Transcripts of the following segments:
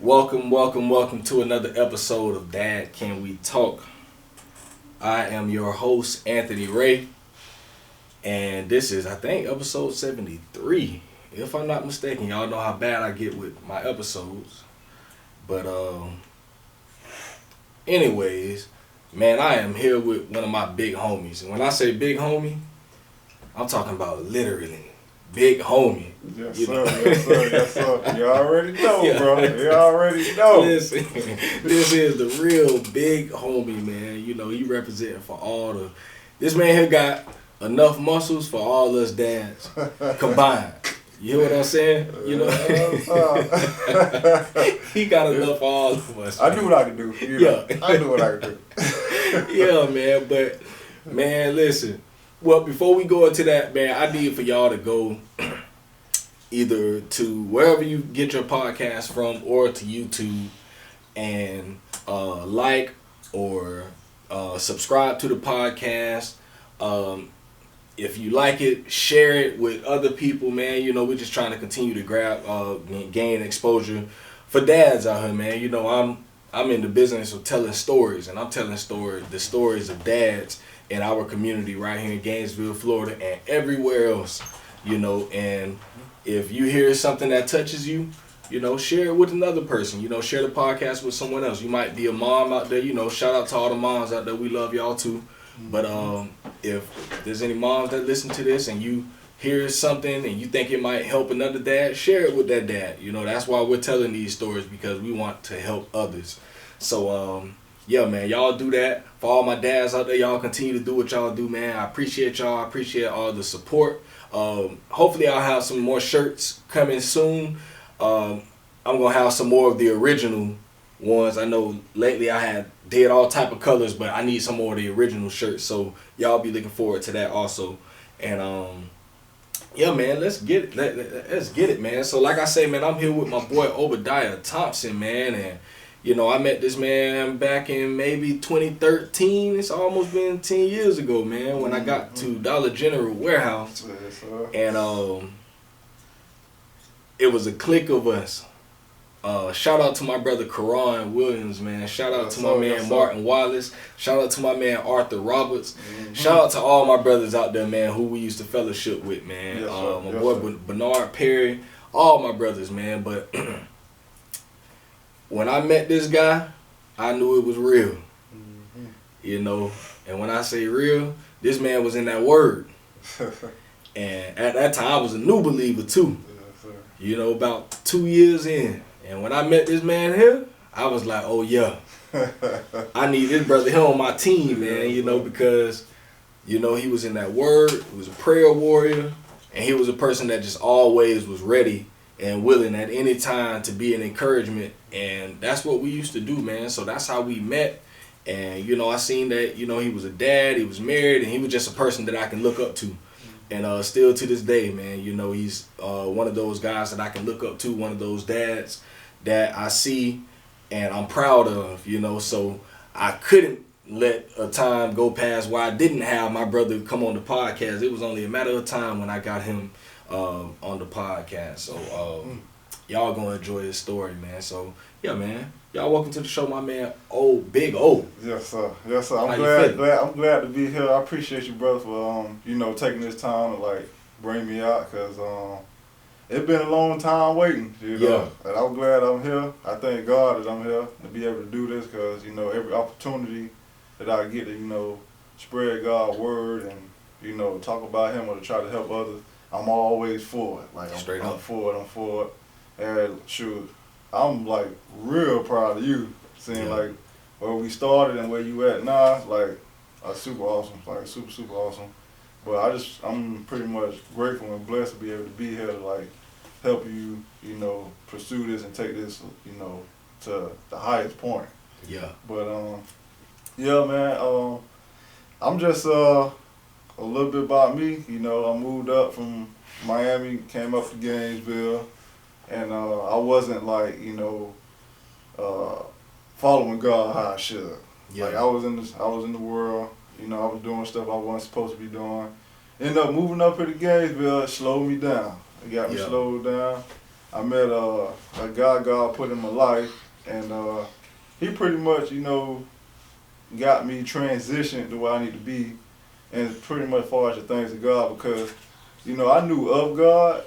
Welcome to another episode of Dad Can We Talk. I am your host, Anthony Ray, and this is, I think, episode 73. If I'm not mistaken, y'all know how bad I get with my episodes. But, anyways, man, I am here with one of my big homies. And when I say big homie, I'm talking about literally big homie. Yes, sir. You already know, bro. You already know. Listen, this is the real big homie, man. You know, he representing for all the... This man here got enough muscles for all us dads combined. You hear what I'm saying? You know? He got enough for all of us. I do what I can do. I do what I can do. Yeah, man. But, man, listen. Well, before we go into that, man, I need for y'all to go either to wherever you get your podcast from or to YouTube and like or subscribe to the podcast. If you like it, share it with other people, man. You know, we're just trying to continue to gain exposure for dads out here, man. You know, I'm in the business of telling stories, and I'm telling the stories of dads in our community right here in Gainesville, Florida, and everywhere else, you know. And if you hear something that touches you, you know, share it with another person. You know, share the podcast with someone else. You might be a mom out there, you know, shout out to all the moms out there. We love y'all too. But if there's any moms that listen to this and you hear something and you think it might help another dad, share it with that dad. You know, that's why we're telling these stories, because we want to help others. So, yeah, man, y'all do that. For all my dads out there, y'all continue to do what y'all do, man. I appreciate y'all. I appreciate all the support. Hopefully I'll have some more shirts coming soon. I'm going to have some more of the original ones. I know lately I did all type of colors, but I need some more of the original shirts. So y'all be looking forward to that also. And, yeah, man, let's get it. Let's get it, man. So like I say, man, I'm here with my boy Obadiah Thompson, man. And, you know, I met this man back in maybe 2013. It's almost been 10 years ago, man, when I got to Dollar General Warehouse. And it was a clique of us. Shout out to my brother Karan Williams, man. Shout out to my man Martin Wallace. Shout out to my man Arthur Roberts. Shout out to all my brothers out there, man, who we used to fellowship with, man. My boy Bernard Perry. All my brothers, man. But when I met this guy, I knew it was real. You know, and when I say real, this man was in that word. And at that time, I was a new believer too. You know, about 2 years in. And when I met this man here, I was like, oh yeah, I need this brother here on my team, man, you know, because, you know, he was in that word, he was a prayer warrior, and he was a person that just always was ready and willing at any time to be an encouragement. And that's what we used to do, man. So that's how we met. And, you know, I seen that, you know, he was a dad, he was married, and he was just a person that I can look up to. And still to this day, man, you know, he's one of those guys that I can look up to, one of those dads that I see and I'm proud of, you know. So I couldn't let a time go past where I didn't have my brother come on the podcast. It was only a matter of time when I got him on the podcast. So y'all gonna enjoy his story, man. So yeah, man, y'all welcome to the show, my man Big O. Yes, sir. I'm glad to be here. I appreciate you, brother, for you know, taking this time to like bring me out, because it's been a long time waiting, you know. Yeah. And I'm glad I'm here. I thank God that I'm here to be able to do this, because, you know, every opportunity that I get to, you know, spread God's word and, you know, talk about him or to try to help others, I'm always for it. Like, I'm for it. And shoot, I'm like real proud of you, seeing like where we started and where you at now. It's like super awesome, like super awesome. But I'm pretty much grateful and blessed to be able to be here to like help you, you know, pursue this and take this, you know, to the highest point. Yeah. But yeah, man. I'm just a little bit about me. You know, I moved up from Miami, came up to Gainesville, and I wasn't like, you know, following God how I should. Yeah. Like I was in the world. You know, I was doing stuff I wasn't supposed to be doing. Ended up moving up here to Gainesville. It slowed me down. It got me slowed down. I met a guy God put in my life, and he pretty much, you know, got me transitioned to where I need to be, and pretty much as far as the things of God, because, you know, I knew of God,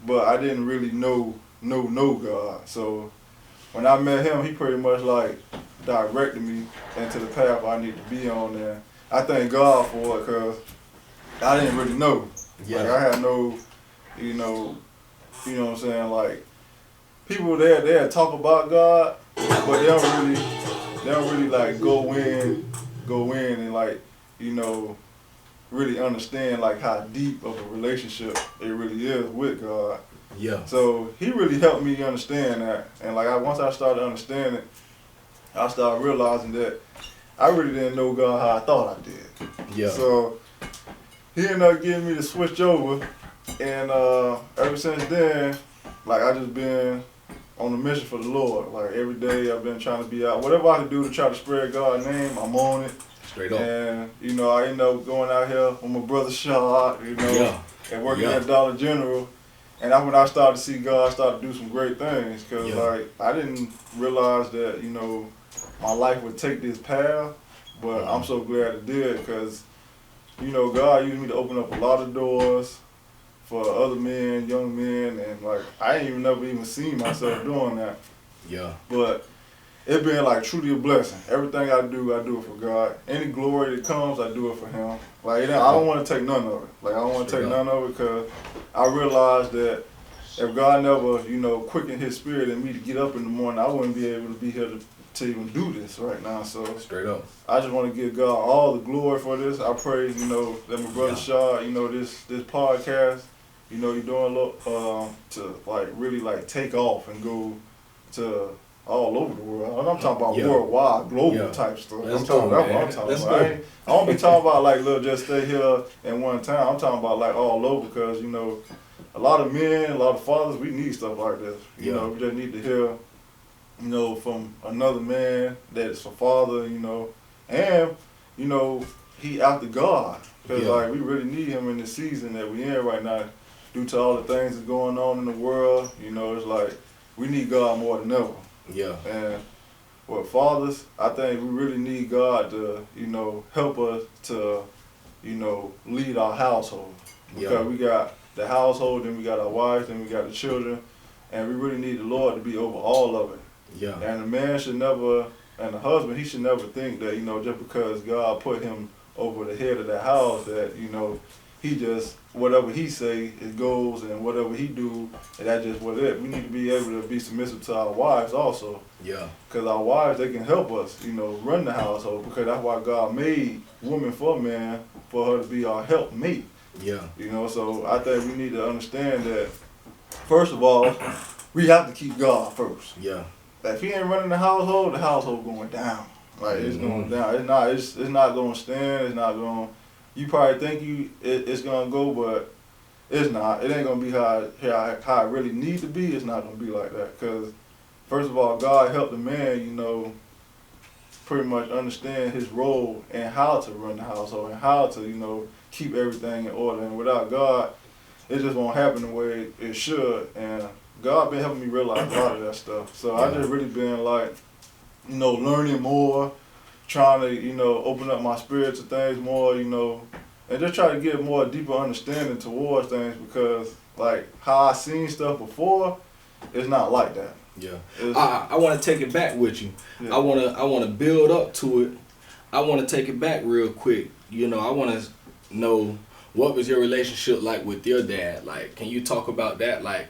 but I didn't really know God. So when I met him, he pretty much like directed me into the path I need to be on, and I thank God for it, because I didn't really know. Yeah. Like, I had no, you know what I'm saying, like, people there talk about God, but they don't really like go in and like, you know, really understand like how deep of a relationship it really is with God. Yeah. So he really helped me understand that, and like once I started understanding, I started realizing that I really didn't know God how I thought I did. Yeah. So he ended up getting me to switch over, and ever since then, like, I just been on a mission for the Lord. Like, every day I've been trying to be out. Whatever I can do to try to spread God's name, I'm on it. Straight up. And, you know, I end up going out here with my brother Shad, you know, and working at Dollar General. And that's when I started to see God start to do some great things. Because, like, I didn't realize that, you know, my life would take this path. But I'm so glad it did, because, you know, God used me to open up a lot of doors for other men, young men, and like I ain't never even seen myself doing that. Yeah. But it been like truly a blessing. Everything I do it for God. Any glory that comes, I do it for Him. Like, I don't want to take none of it. Like, I don't want to take none of it, because I realized that if God never, you know, quickened His spirit in me to get up in the morning, I wouldn't be able to be here to even do this right now. So straight up, I just want to give God all the glory for this. I pray, you know, that my brother Shaw, you know, this podcast, you know, you're doing a lot to like really like take off and go to all over the world. I'm talking about worldwide, global type stuff. That's what I'm talking about. I don't be talking about like little just stay here in one town. I'm talking about like all over, because, you know, a lot of men, a lot of fathers, we need stuff like this. You know, we just need to hear, you know, from another man that is a father, you know, and, you know, he after God. Because, like, we really need him in the season that we in right now, due to all the things that's going on in the world. You know, it's like, we need God more than ever. Yeah. And with fathers, I think we really need God to, you know, help us to, you know, lead our household. Because we got the household, then we got our wives, then we got the children, and we really need the Lord to be over all of it. Yeah. And the man should never, and the husband, he should never think that, you know, just because God put him over the head of the house, that, you know, he just, whatever he say, it goes, and whatever he do, and that's just what it is. We need to be able to be submissive to our wives also. Yeah. Because our wives, they can help us, you know, run the household, because that's why God made woman for man, for her to be our helpmate. Yeah. You know, so I think we need to understand that, first of all, we have to keep God first. Yeah. If he ain't running the household going down. Like, it's going down. It's not going to stand. It's not going. You probably think it's going to go, but it's not. It ain't going to be how it really needs to be. It's not going to be like that. Because, first of all, God helped the man, you know, pretty much understand his role and how to run the household and how to, you know, keep everything in order. And without God, it just won't happen the way it should. And God been helping me realize a lot of that stuff. So I just really been like, you know, learning more, trying to, you know, open up my spirit to things more, you know, and just try to get more deeper understanding towards things, because like how I seen stuff before, it's not like that. Yeah. I want to take it back with you. Yeah. I want to build up to it. I want to take it back real quick. You know, I want to know, what was your relationship like with your dad? Like, can you talk about that? Like,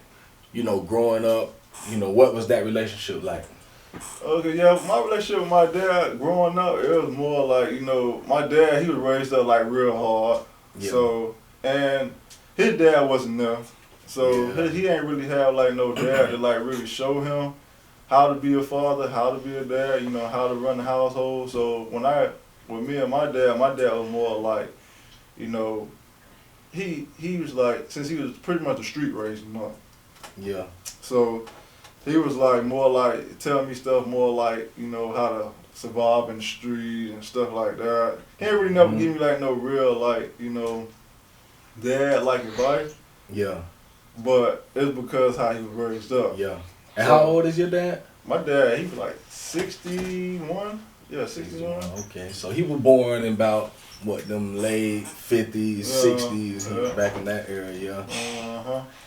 you know, growing up, you know, what was that relationship like? Okay, yeah, my relationship with my dad growing up, it was more like, you know, my dad, he was raised up like real hard. Yeah. So, and his dad wasn't there. So he ain't really have like no dad to like really show him how to be a father, how to be a dad, you know, how to run the household. So with me and my dad was more like, you know, he was like, since he was pretty much a street raised, you know. Yeah. So he was like more like telling me stuff more like, you know, how to survive in the street and stuff like that. He ain't really never give me like no real like, you know, dad like advice. Yeah. but it's because how he was raised up. Yeah. And how old is your dad? My dad, he was like 61. Yeah, 61. Okay, so he was born in about what, them late 50s, 60s, back in that era, yeah.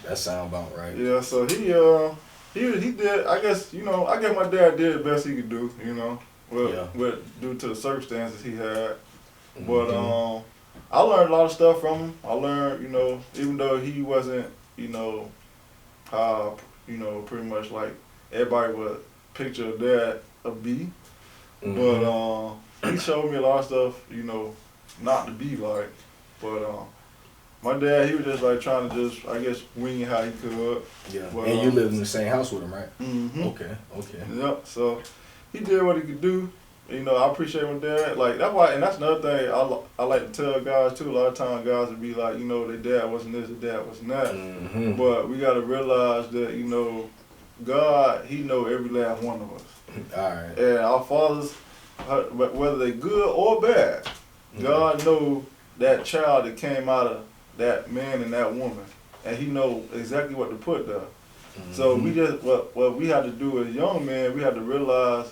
That sound about right. Yeah, so he did. I guess my dad did the best he could do. With due to the circumstances he had. But I learned a lot of stuff from him. I learned, even though he wasn't, how, pretty much like everybody would picture a dad a B. But he showed me a lot of stuff, not to be like. But my dad, he was just like trying to just, I guess, wing it how he could. Yeah. But, and you lived in the same house with him, right? Okay. Yep. So he did what he could do. I appreciate my dad. Like, that's why, and that's another thing I like to tell guys too. A lot of times guys would be like, their dad wasn't this, their dad wasn't that. But we got to realize that, God, he know every last one of us. All right. And our fathers, whether they good or bad, God know that child that came out of that man and that woman, and he know exactly what to put there. So we just what we have to do as young men, we have to realize,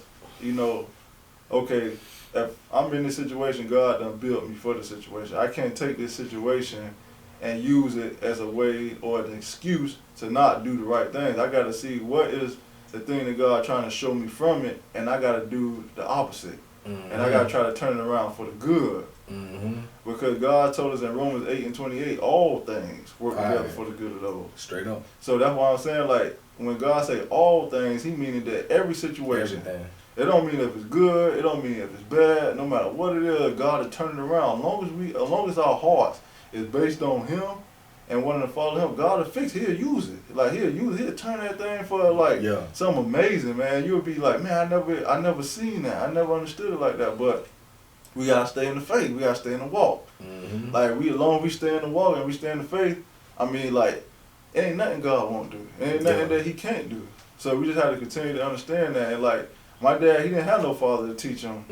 okay, if I'm in this situation, God done built me for the situation. I can't take this situation and use it as a way or an excuse to not do the right things. I got to see what is the thing that God trying to show me from it, and I got to do the opposite. And I got to try to turn it around for the good. Because God told us in Romans 8:28, all things work together for the good of those. Straight up. So that's why I'm saying, like, when God say all things, he meaning that every situation. Everything. It don't mean if it's good, it don't mean if it's bad, no matter what it is, God will turn it around. As long as our hearts is based on him and wanting to follow him, God will fix it. He'll use it. Like, he'll turn that thing for like something amazing, man. You'll be like, man, I never seen that. I never understood it like that. But we gotta stay in the faith. We gotta stay in the walk. Like, as long as we stay in the walk and we stay in the faith, I mean, like, it ain't nothing God won't do. It ain't nothing that he can't do. So we just have to continue to understand that. And like, my dad, he didn't have no father to teach him,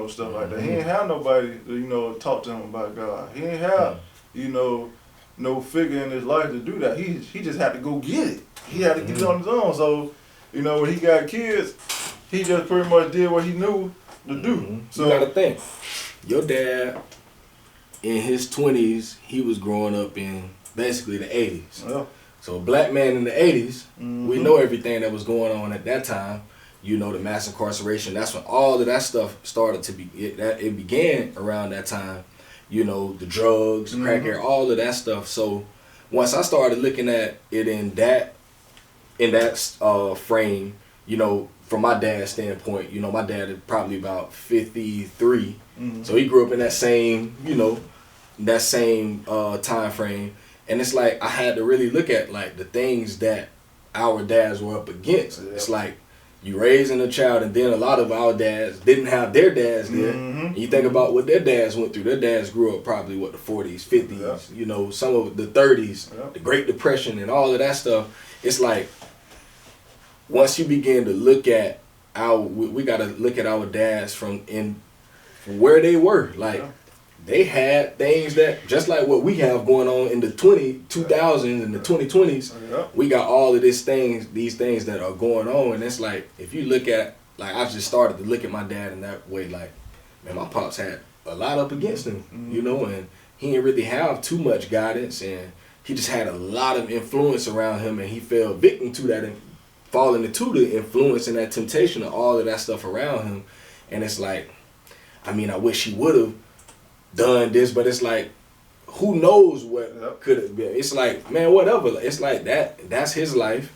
stuff like that. He didn't have nobody to, talk to him about God. He didn't have, no figure in his life to do that. He just had to go get it. He had to get it on his own. So, when he got kids, he just pretty much did what he knew to do. So you gotta think, your dad, in his 20s, he was growing up in basically the 80s. Yeah. So a black man in the 80s, we know everything that was going on at that time. The mass incarceration. That's when all of that stuff started to be. It began around that time. The drugs, the crack hair, all of that stuff. So once I started looking at it in that frame, from my dad's standpoint, my dad is probably about 53. So he grew up in that same, time frame. And it's like I had to really look at like the things that our dads were up against. Yeah. It's like you raising a child, and then a lot of our dads didn't have their dads there. And you think about what their dads went through. Their dads grew up probably the 40s, 50s, some of the 30s, the Great Depression and all of that stuff. It's like once you begin to look at we got to look at our dads from where they were. Like they had things that, just like what we have going on in the 2000s and the 2020s, we got all of these things that are going on. And it's like, if you look at, like, I just started to look at my dad in that way, like, man, my pops had a lot up against him, and he didn't really have too much guidance, and he just had a lot of influence around him, and he fell victim to that and falling into the influence and that temptation of all of that stuff around him. And it's like, I mean, I wish he would have done this, but it's like, who knows what could have been. It's like, man, whatever. It's like that's his life.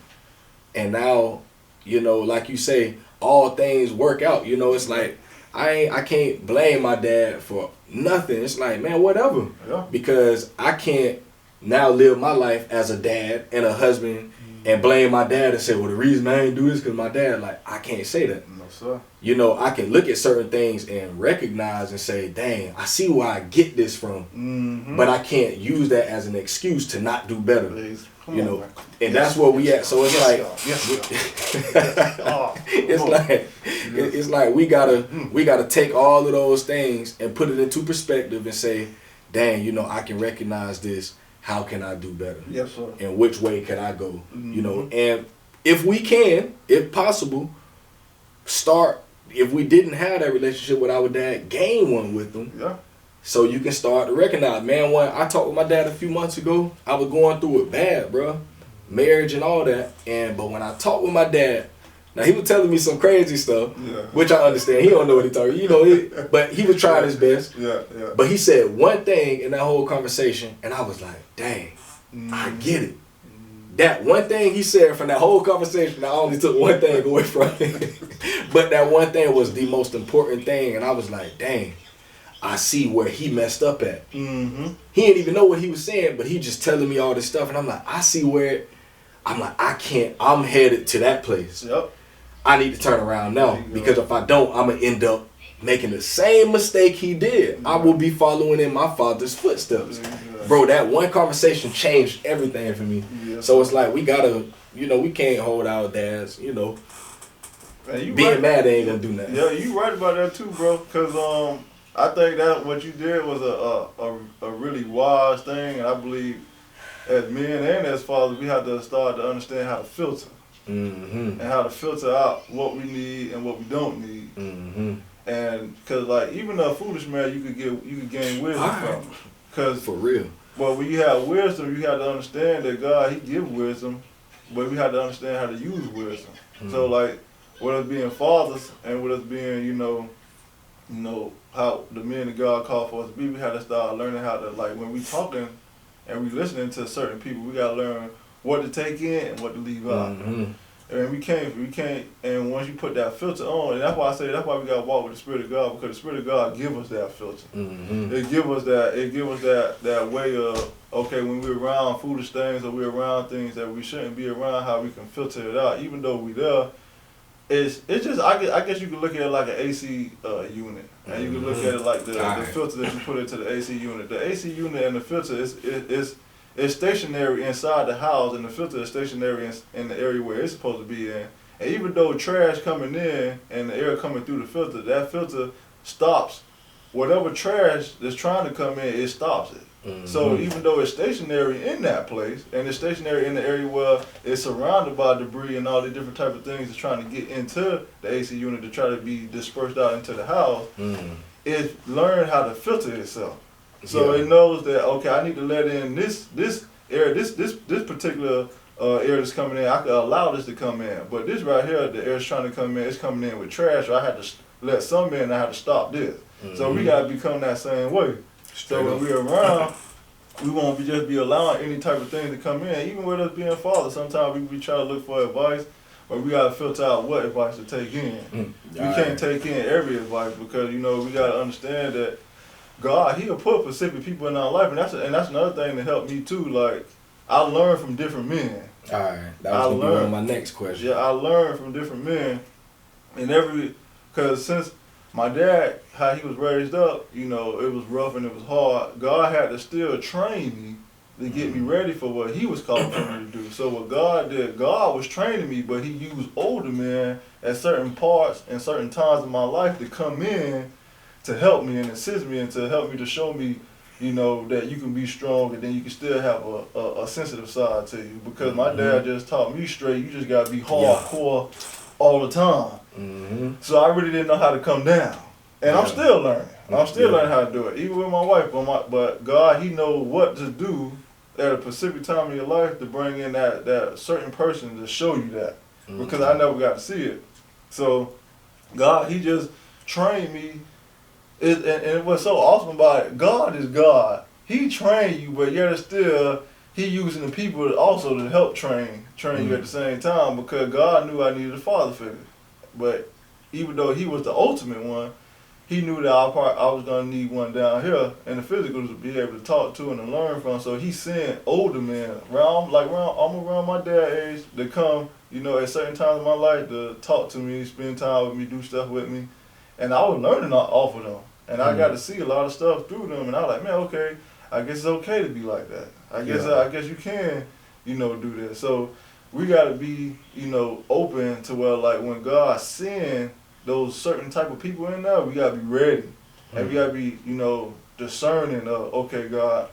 And now, like you say, all things work out. It's like I can't blame my dad for nothing. It's like, man, whatever. Yeah. Because I can't now live my life as a dad and a husband and blame my dad and say, well, the reason I ain't do this because my dad, like, I can't say that. No, sir. I can look at certain things and recognize and say, dang, I see where I get this from, but I can't use that as an excuse to not do better. And that's where we at. So it's it's like we gotta take all of those things and put it into perspective and say, dang, I can recognize this how can I do better? Yes, sir. And which way can I go? You know, and if we can, if possible, if we didn't have that relationship with our dad, gain one with them. Yeah. So you can start to recognize, man, when I talked with my dad a few months ago, I was going through it bad, bro. Marriage and all that. But when I talked with my dad, now he was telling me some crazy stuff, which I understand. He don't know what he talking, but he was trying his best. Yeah. But he said one thing in that whole conversation, and I was like, dang, I get it. That one thing he said from that whole conversation, I only took one thing away from it. But that one thing was the most important thing, and I was like, dang, I see where he messed up at. He didn't even know what he was saying, but he just telling me all this stuff, and I'm like, I see where, I'm like, I'm headed to that place. Yep. I need to turn around now, because if I don't, I'm going to end up making the same mistake he did. I will be following in my father's footsteps. Bro, that one conversation changed everything for me. So it's like, we got to, we can't hold our dads, being mad ain't going to do nothing. Yeah, you right about that too, bro, because I think that what you did was a really wise thing, and I believe as men and as fathers, we have to start to understand how to filter. And how to filter out what we need and what we don't need. And because like even a foolish man, you could gain wisdom from. Cause for real. Well, when you have wisdom, you have to understand that God, He gives wisdom, but we have to understand how to use wisdom. So like with us being fathers and with us being, how the men of God call for us to be, we have to start learning how to, like, when we talking and we listening to certain people, we gotta learn what to take in and what to leave out. And we can't, and once you put that filter on, and that's why we gotta walk with the Spirit of God, because the Spirit of God give us that filter. It give us that way of, okay, when we're around foolish things or we're around things that we shouldn't be around, how we can filter it out, even though we there. It's just, I guess you can look at it like an AC unit, and you can look at it like the filter that you put into the AC unit. The AC unit and the filter is stationary inside the house, and the filter is stationary in the area where it's supposed to be in. And even though trash coming in and the air coming through the filter, that filter stops whatever trash that's trying to come in. It stops it. So even though it's stationary in that place, and it's stationary in the area where it's surrounded by debris and all the different type of things that's trying to get into the AC unit to try to be dispersed out into the house, it learned how to filter itself. So it knows that, okay, I need to let in this air, this particular air that's coming in. I could allow this to come in, but this right here, the air's trying to come in. It's coming in with trash. So I had to let some in. I had to stop this. So we gotta become that same way. So when we're around, we won't just be allowing any type of thing to come in. Even with us being fathers, sometimes we try to look for advice, but we gotta filter out what advice to take in. We can't take in every advice, because we gotta understand that God, He'll put specific people in our life, and that's another thing that helped me too. Like, I learned from different men. All right, that was gonna be one of my next questions. Yeah, I learned from different men, and because since my dad, how he was raised up, it was rough and it was hard. God had to still train me to get me ready for what He was calling for me to do. So what God did, God was training me, but He used older men at certain parts and certain times in my life to come in to help me and assist me and to help me to show me, that you can be strong and then you can still have a sensitive side to you. Because my dad just taught me straight, you just got to be hardcore all the time. So I really didn't know how to come down. And I'm still learning. I'm still learning how to do it, even with my wife. But God, He knows what to do at a specific time in your life to bring in that certain person to show you that. Because I never got to see it. So God, He just trained me. And what's so awesome about it, God is God. He trained you, but yet still, He using the people also to help train you at the same time, because God knew I needed a father figure. But even though He was the ultimate one, He knew that I was going to need one down here in the physical to be able to talk to and to learn from. So He sent older men I'm around my dad's age to come, at certain times in my life to talk to me, spend time with me, do stuff with me. And I was learning off of them. And I got to see a lot of stuff through them. And I was like, man, okay, I guess it's okay to be like that. I guess you can, do this. So we got to be, open to where, like, when God send those certain type of people in there, we got to be ready. And we got to be, discerning of, okay, God,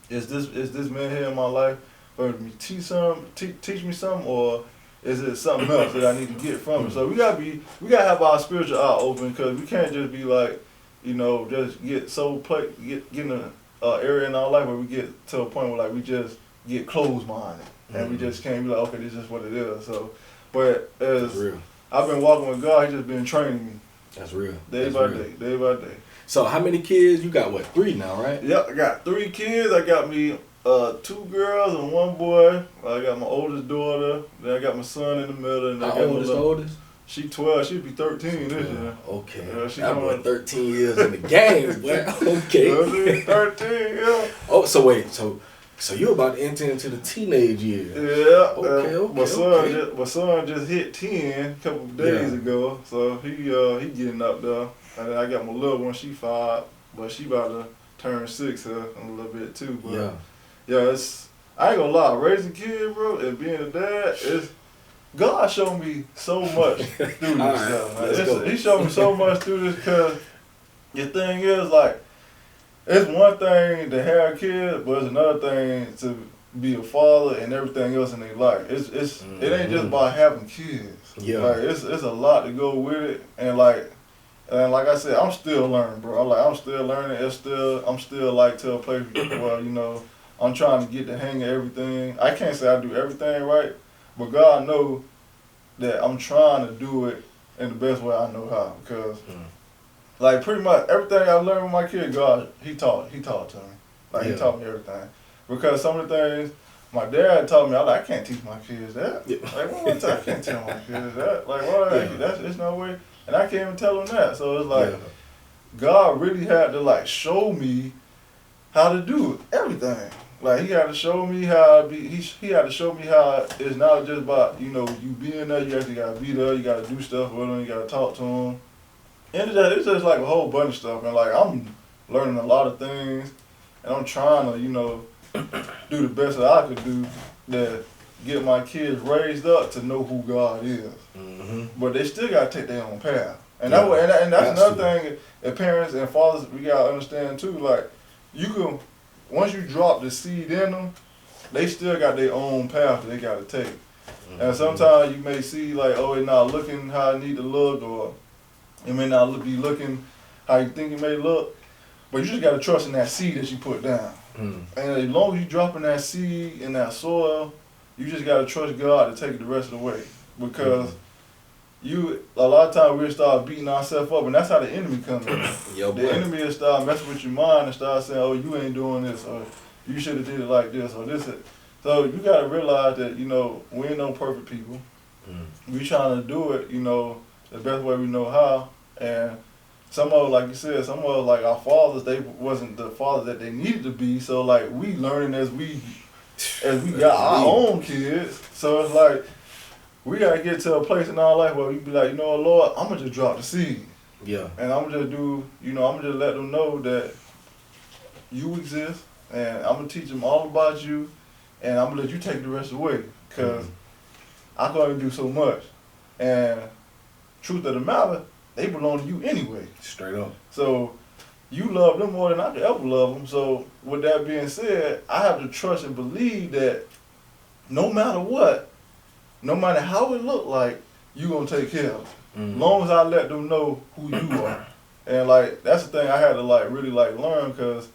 is this man here in my life for me to teach me something, or is it something else that I need to get from it? So we gotta have our spiritual eye open, because we can't just be like, just get in an area in our life where we get to a point where like we just get closed-minded, and we just can't be like, okay, this is what it is. So, but as I've been walking with God, He just been training me. That's real. Day by day. So how many kids? You got what, 3 now, right? Yep, I got 3 kids. I got me 2 girls and 1 boy. I got my oldest daughter. Then I got my son in the middle. And How old is the oldest? She 12. She'll be 13 this year. Okay. She got 13 years in the game, boy. Okay. 13, yeah. Oh, so wait, so you're about to enter into the teenage years. Yeah. Okay. My son just hit 10 a couple of days ago, so he getting up there. And then I got my little one. She 5, but she about to turn 6 here in a little bit too. But I ain't gonna lie, raising kids, bro, and being a dad God showed me so much through this stuff. He showed me so much through this, because the thing is, like, it's one thing to have kids, but it's another thing to be a father and everything else in their life. It ain't just about having kids. Yeah. Like, it's a lot to go with it, and like I said, I'm still learning, bro. I'm still learning. I'm still like to a place where I'm trying to get the hang of everything. I can't say I do everything right, but God knows that I'm trying to do it in the best way I know how. Because, like, pretty much everything I learned with my kid, God, He taught to me. Like, He taught me everything. Because some of the things my dad taught me, I can't teach my kids that. Yeah. Like, I can't tell my kids that. Like, there's no way. And I can't even tell them that. So it's like, God really had to, like, show me how to do everything. Like, He had to show me how to be. He had to show me how it's not just about you being there. You actually gotta be there. You gotta do stuff with them. You gotta talk to them. And it's just like a whole bunch of stuff. And like, I'm learning a lot of things, and I'm trying to do the best that I could do to get my kids raised up to know who God is. Mm-hmm. But they still gotta take their own path. And that's another thing that parents and fathers we gotta understand too. Like, once you drop the seed in them, they still got their own path that they got to take. Mm-hmm. And sometimes you may see like, oh, it's not looking how it need to look, or it may not be looking how you think it may look. But you just got to trust in that seed that you put down. Mm-hmm. And as long as you dropping that seed in that soil, you just got to trust God to take it the rest of the way. Because a lot of times we'll start beating ourselves up, and that's how the enemy comes in. The enemy will start messing with your mind and start saying, oh, you ain't doing this, or you should have did it like this, or this. So you got to realize that, we ain't no perfect people. We trying to do it, the best way we know how. And some of, like you said, some of like our fathers, they wasn't the fathers that they needed to be. So like we learning as we got our own kids. So it's like, we gotta get to a place in our life where we be like, Lord, I'm gonna just drop the seed. Yeah. And I'm gonna just I'm gonna just let them know that you exist, and I'm gonna teach them all about you, and I'm gonna let you take the rest away, because I can only do so much. And truth of the matter, they belong to you anyway. Straight up. So you love them more than I could ever love them. So with that being said, I have to trust and believe that no matter what, no matter how it look like, you gonna take care of it. Mm-hmm. Long as I let them know who you are. And like, that's the thing I had to like really like learn, because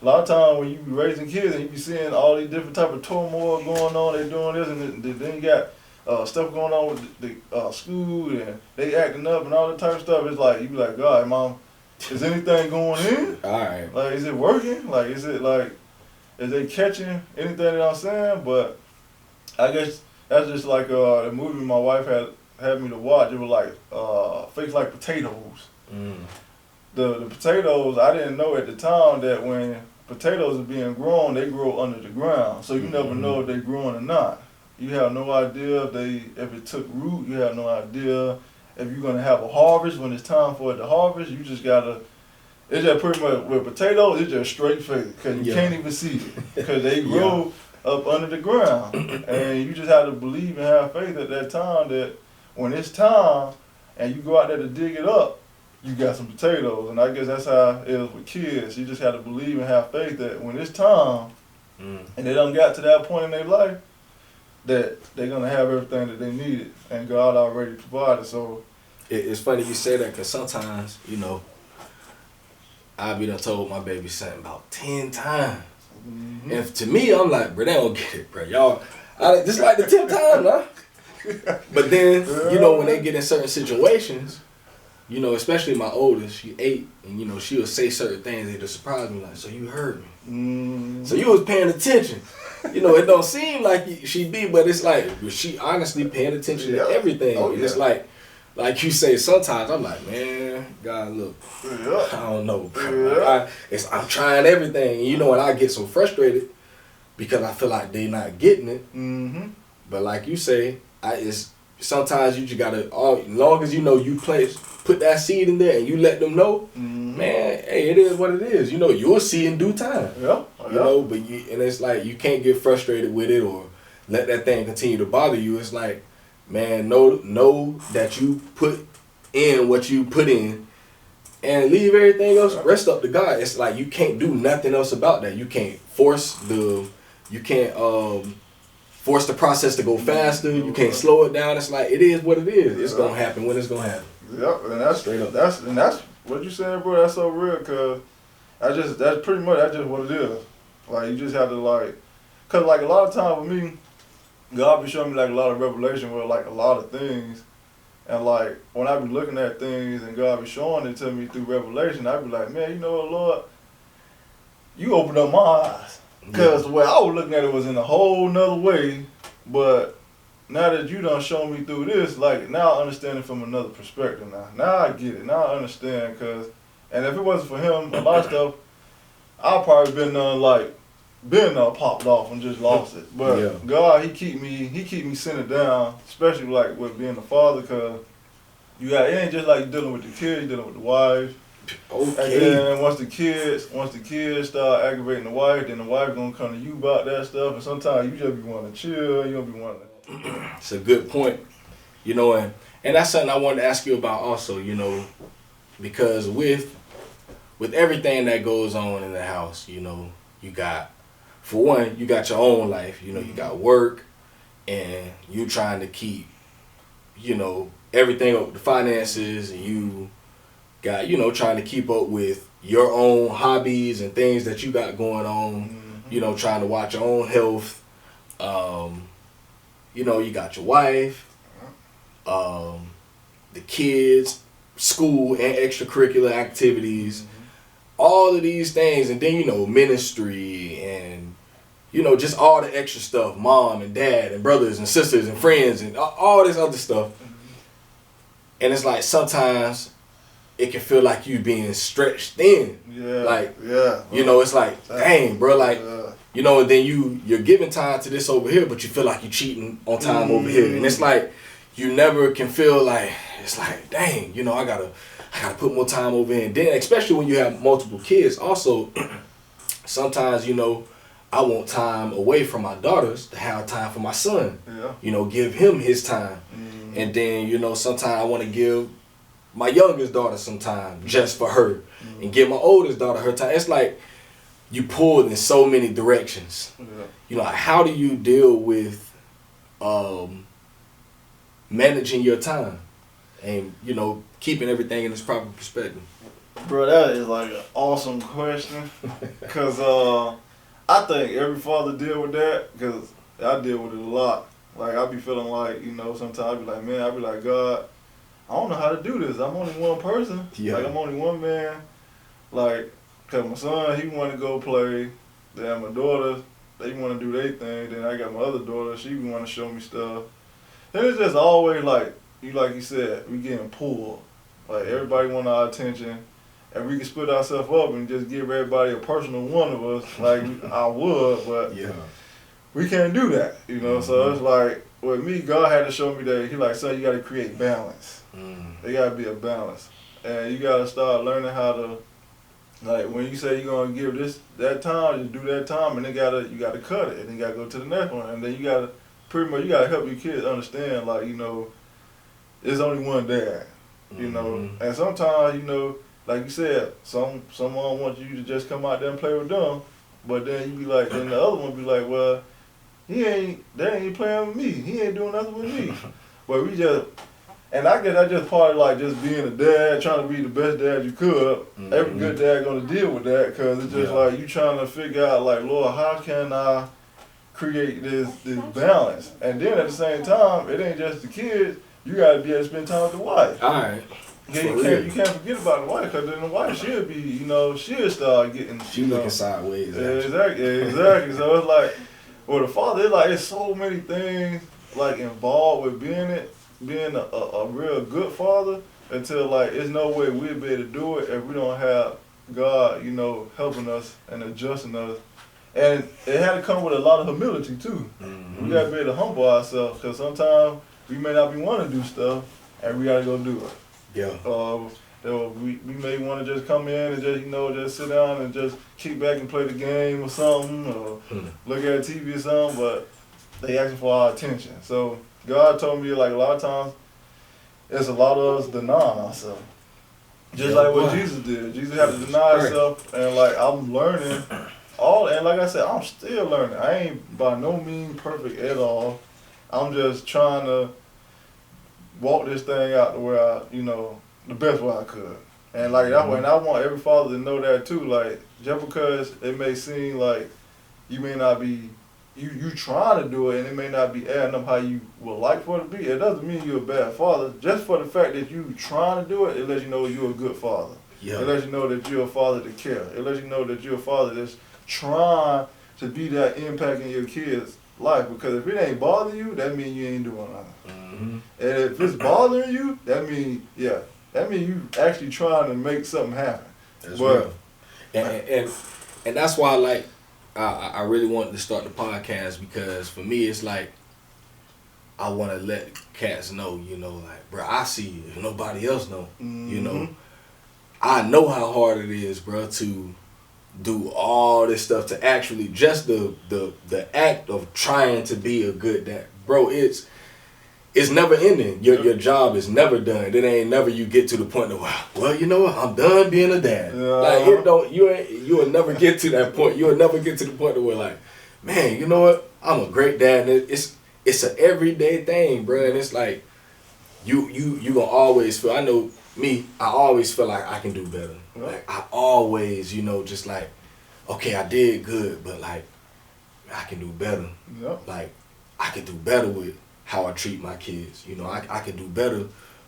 a lot of times when you be raising kids and you be seeing all these different type of turmoil going on, they doing this, and then you got stuff going on with the school, and they acting up and all that type of stuff. It's like, you be like, God, Mom, is anything going in? All right. Like, is it working? Like, is they catching anything that I'm saying? But I guess that's just like the movie my wife had me to watch. It was like Fakes Like Potatoes. Mm. The potatoes, I didn't know at the time that when potatoes are being grown, they grow under the ground. So you never know if they're growing or not. You have no idea if it took root. You have no idea if you're gonna have a harvest when it's time for it to harvest. You just gotta. It's just pretty much with potatoes. It's just straight faith, because you can't even see it, because they grow up under the ground, and you just have to believe and have faith at that time that when it's time and you go out there to dig it up, you got some potatoes. And I guess that's how it is with kids. You just have to believe and have faith that when it's time, and they done got to that point in their life, that they're going to have everything that they needed. And God already provided. So it's funny you say that, because sometimes, you know, I be done told my baby something about 10 times. Mm-hmm. And to me, I'm like, bro, they don't get it, bro. Y'all, this like the 10th time, huh? But then, you know, when they get in certain situations, you know, especially my oldest, she 8, and, you know, she'll say certain things that just surprise me, like, so you heard me. Mm-hmm. So you was paying attention. You know, it don't seem like she be, but it's like, she honestly paying attention to everything. And it's like you say, sometimes I'm like, man, God, look, I don't know, bro. I'm trying everything, and you know, and I get so frustrated because I feel like they not getting it. Mm-hmm. But like you say, sometimes you just gotta, as long as you know you put that seed in there and you let them know, man, hey, it is what it is. You know, you'll see in due time. Yeah. You know, but and it's like you can't get frustrated with it or let that thing continue to bother you. It's like, man, know that you put in what you put in and leave everything else, rest up to God. It's like you can't do nothing else about that. You can't force the process to go faster. You can't slow it down. It's like, it is what it is. It's gonna happen when it's gonna happen. Yep, and that's straight up. That's what you saying, bro. That's so real, cause that's pretty much what it is. Like, you just have to, like, cause like a lot of time with me, God be showing me like a lot of revelation with like a lot of things, and like when I be looking at things and God be showing it to me through revelation, I be like, man, you know what, Lord, you opened up my eyes, cause the way I was looking at it was in a whole nother way, but now that you done shown me through this, like, now I understand it from another perspective. Now I get it. Now I understand, cause, and if it wasn't for him, a lot of stuff, I'd probably been popped off and just lost it. But God, he keep me centered down, especially like with being a father, cause it ain't just like dealing with the kids, you're dealing with the wife. Okay. And then once the kids start aggravating the wife, then the wife gonna come to you about that stuff, and sometimes you just be wanting to chill, you don't be wanting to. It's a good point, you know, and that's something I wanted to ask you about also, you know, because with everything that goes on in the house, you know, you got your own life, you know, you got work, and you trying to keep, you know, everything up with the finances, and you got, you know, trying to keep up with your own hobbies and things that you got going on, you know, trying to watch your own health. You know, you got your wife, the kids, school and extracurricular activities, all of these things, and then, you know, ministry and, you know, just all the extra stuff, mom and dad and brothers and sisters and friends and all this other stuff. And it's like sometimes it can feel like you being stretched thin. You know, it's like, dang, bro, like, you know, and then you're giving time to this over here, but you feel like you're cheating on time over here. And it's like, you never can feel like, it's like, dang, you know, I gotta put more time over here. And then, especially when you have multiple kids, also, sometimes, you know, I want time away from my daughters to have time for my son. Yeah. You know, give him his time. And then, you know, sometimes I want to give my youngest daughter some time just for her, and give my oldest daughter her time. It's like you pulled in so many directions. Yeah. You know, how do you deal with managing your time and, you know, keeping everything in its proper perspective? Bro, that is like an awesome question, because I think every father deal with that, because I deal with it a lot. Like, I be feeling like, you know, sometimes I be like, man, I be like, God, I don't know how to do this. I'm only one person. Yeah. Like, I'm only one man. Like, because my son, he want to go play. Then my daughter, they want to do their thing. Then I got my other daughter, she want to show me stuff. Then it's just always like you said, we getting pulled. Like, everybody want our attention. And we can split ourselves up and just give everybody a personal one of us, like I would, but we can't do that, you know? So it's like, with me, God had to show me that, he like, son, you got to create balance. There got to be a balance. And you got to start learning how to, like, when you say you're going to give that time, you do that time, and then you got to cut it, and then you got to go to the next one. And then you got to help your kids understand, like, you know, there's only one dad. you know. And sometimes, you know, like you said, someone wants you to just come out there and play with them, but then you be like, then the other one be like, well, they ain't playing with me. He ain't doing nothing with me. But we just, and I guess that's just part of like just being a dad, trying to be the best dad you could. Every good dad gonna deal with that, because it's just like you trying to figure out like, Lord, how can I create this balance? And then at the same time, it ain't just the kids. You gotta be able to spend time with the wife. All right. Yeah, you can't forget about the wife, because then the wife should be, you know, she'll start getting. She looking sideways. Exactly. So it's like, well, the father, it's like, it's so many things like involved with being a real good father, until like it's no way we'll be able to do it if we don't have God, you know, helping us and adjusting us. And it had to come with a lot of humility too. We gotta be able to humble ourselves, because sometimes we may not be wanting to do stuff, and we gotta go do it. Yeah. We may want to just come in and just, you know, just sit down and just kick back and play the game or something, or look at TV or something, but they asking for our attention. So God told me, like, a lot of times, it's a lot of us denying ourselves. Just like what Jesus did. Jesus had to deny himself, and like, I'm learning and like I said, I'm still learning. I ain't by no means perfect at all. I'm just trying to walk this thing out the way I, you know, the best way I could. And like that way, and I want every father to know that too. Like, just because it may seem like you may not be, you trying to do it, and it may not be adding up how you would like for it to be, it doesn't mean you're a bad father. Just for the fact that you trying to do it, it lets you know you're a good father. Yeah. It lets you know that you're a father that cares. It lets you know that you're a father that's trying to be that impact in your kids' life. Because if it ain't bothering you, that means you ain't doing nothing. And if it's bothering you, that means you actually trying to make something happen. That's real. And that's why, like, I really wanted to start the podcast, because for me it's like, I want to let cats know, you know, like, bro, I see you if nobody else know. You know, I know how hard it is, bro, to do all this stuff, to actually just the act of trying to be a good dad, bro. It's never ending. Your job is never done. It ain't never you get to the point of, well, you know what, I'm done being a dad. Like, you will never get to that point. You will never get to the point where, like, man, you know what, I'm a great dad. And it's an everyday thing, bro. And it's like you gonna always feel. I know me. I always feel like I can do better. Like, I always, you know, just like, okay, I did good, but like, I can do better. Like, I can do better with how I treat my kids. You know, I can do better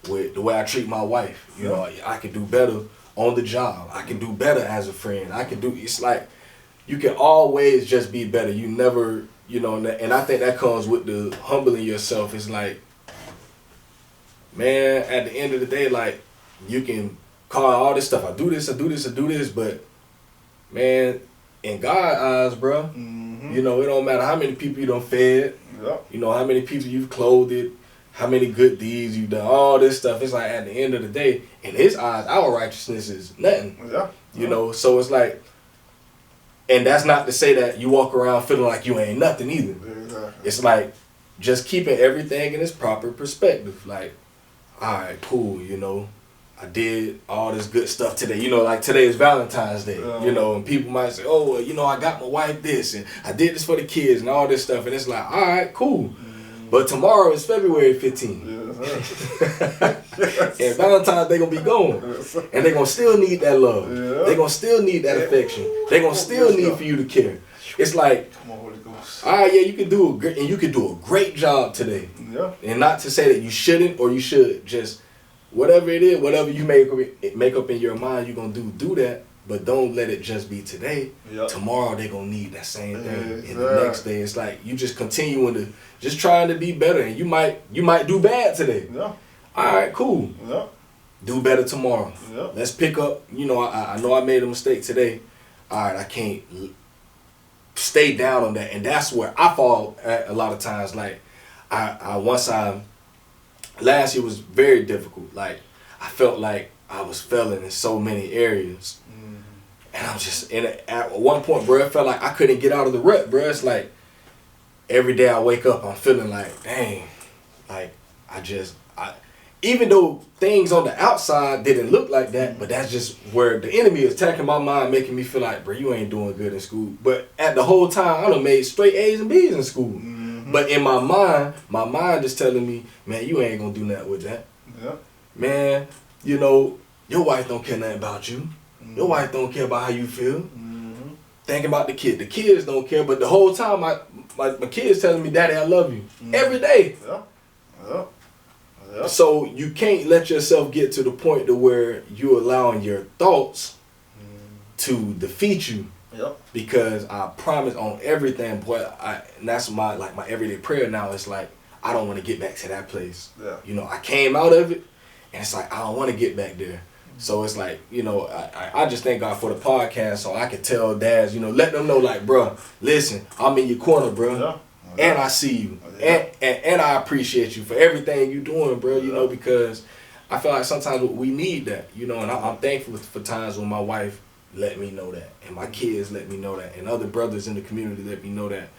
with the way I treat my wife. You know, I can do better on the job. I can do better as a friend. It's like, you can always just be better. You never, you know, and I think that comes with the humbling yourself. It's like, man, at the end of the day, like, you can call all this stuff, I do this, but man, in God's eyes, bro, you know, it don't matter how many people you done fed, you know, how many people you've clothed, how many good deeds you've done, all this stuff. It's like, at the end of the day, in his eyes, our righteousness is nothing. You know, so it's like, and that's not to say that you walk around feeling like you ain't nothing either. It's like, just keeping everything in its proper perspective. Like, all right, cool, you know, I did all this good stuff today. You know, like, today is Valentine's Day, you know, and people might say, oh, well, you know, I got my wife this, and I did this for the kids and all this stuff. And it's like, all right, cool. But tomorrow is February 15th. And Valentine's Day gonna be gone. And they gonna still need that love. They gonna still need that affection. They gonna still need for you to care. It's like, all right, yeah, you can do a great job today. And not to say that you shouldn't or you should. Just whatever it is, whatever you make up in your mind, you're gonna do that. But don't let it just be today. Tomorrow they gonna need that same thing. And the next day, it's like you just continuing to just trying to be better. And you might do bad today. All right, cool. Do better tomorrow. Let's pick up. You know, I know I made a mistake today. All right, I can't stay down on that. And that's where I fall at a lot of times. Like, last year was very difficult. Like, I felt like I was failing in so many areas. And I'm just, at one point, bro, it felt like I couldn't get out of the rut, bro. It's like, every day I wake up, I'm feeling like, dang, like, even though things on the outside didn't look like that, but that's just where the enemy is attacking my mind, making me feel like, bro, you ain't doing good in school. But at the whole time, I done made straight A's and B's in school. Mm-hmm. But in my mind is telling me, man, you ain't gonna do nothing with that. Yeah. Man, you know, your wife don't care nothing about you. Mm-hmm. Your wife don't care about how you feel. Mm-hmm. Thinking about the kid. The kids don't care, but the whole time my kids telling me, Daddy, I love you. Mm-hmm. Every day. Yeah. Yeah. Yep. So you can't let yourself get to the point to where you're allowing your thoughts to defeat you. Yep. Because I promise on everything, boy, and that's my everyday prayer now. It's like, I don't want to get back to that place. Yeah. You know, I came out of it, and it's like, I don't want to get back there. So it's like, you know, I just thank God for the podcast, so I can tell dads, you know, let them know, like, bro, listen, I'm in your corner, bro. Yeah. And I see you, and I appreciate you for everything you doing, bro. You know, because I feel like sometimes we need that, you know. And I'm thankful for times when my wife let me know that, and my kids let me know that, and other brothers in the community let me know that,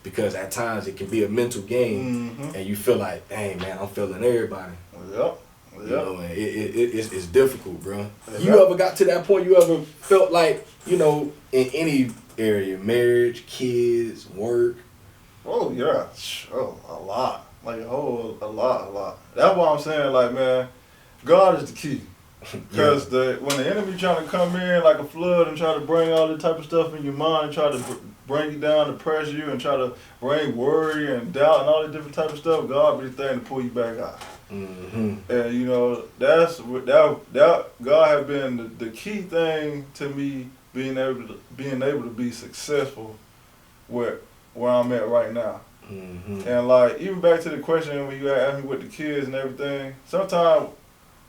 because at times it can be a mental game, and you feel like, dang man, I'm feeling everybody. Yep. You know, and it's difficult, bro. You ever got to that point? You ever felt like, you know, in any area, marriage, kids, work? Oh yeah, a lot. Like a lot. That's why I'm saying, like, man, God is the key. Because when the enemy trying to come in like a flood and try to bring all this type of stuff in your mind, try to bring you down, to pressure you, and try to bring worry and doubt and all the different type of stuff, God be the thing to pull you back out. Mm-hmm. And you know, that God has been the key thing to me being able to be successful where I'm at right now. Mm-hmm. And like, even back to the question when you asked me with the kids and everything, sometimes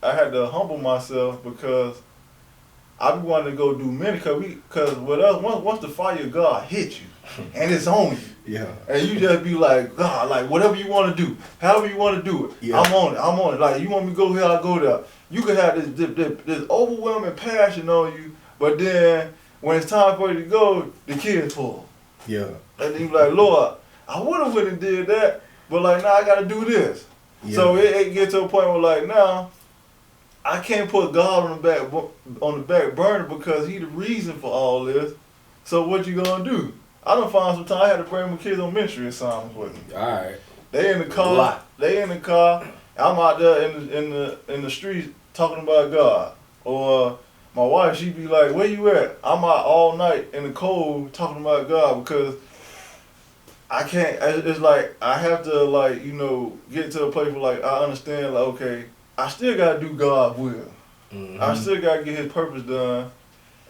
I had to humble myself because I be wanting to go do ministry, because with us, once the fire of God hit you and it's on you, yeah, and you just be like, God, like whatever you want to do, however you want to do it, yeah, I'm on it. Like, you want me to go here, I'll go there. You could have this overwhelming passion on you, but then when it's time for you to go, the kids pull. Yeah. And then you be like, Lord, I would have went and did that, but like, now I got to do this. Yeah. So it gets to a point where like, now I can't put God on the back burner because he the reason for all this. So what you gonna do? I done found some time I had to bring my kids on ministry assignments with me. All right. They in the car. I'm out there in the streets talking about God. Or my wife, she be like, where you at? I'm out all night in the cold talking about God, because I can't. It's like I have to, like, you know, get to a place where like I understand, like, okay, I still gotta do God's will. Mm-hmm. I still gotta get his purpose done.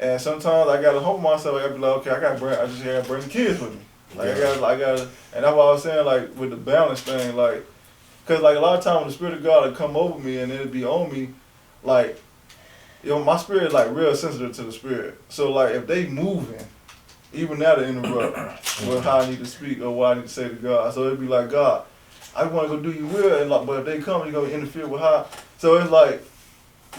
And sometimes I gotta humble myself. I gotta be like, okay, I just gotta bring the kids with me. Like, yeah. I gotta, and that's what I was saying, like, with the balance thing, like, cause like a lot of times when the Spirit of God would come over me and it'd be on me, like, you know, my spirit is like real sensitive to the Spirit. So like, if they moving, even that'll interrupt with how I need to speak or what I need to say to God. So it'd be like, God, I want to go do your will, and like, but if they come, you're gonna interfere with how. So it's like,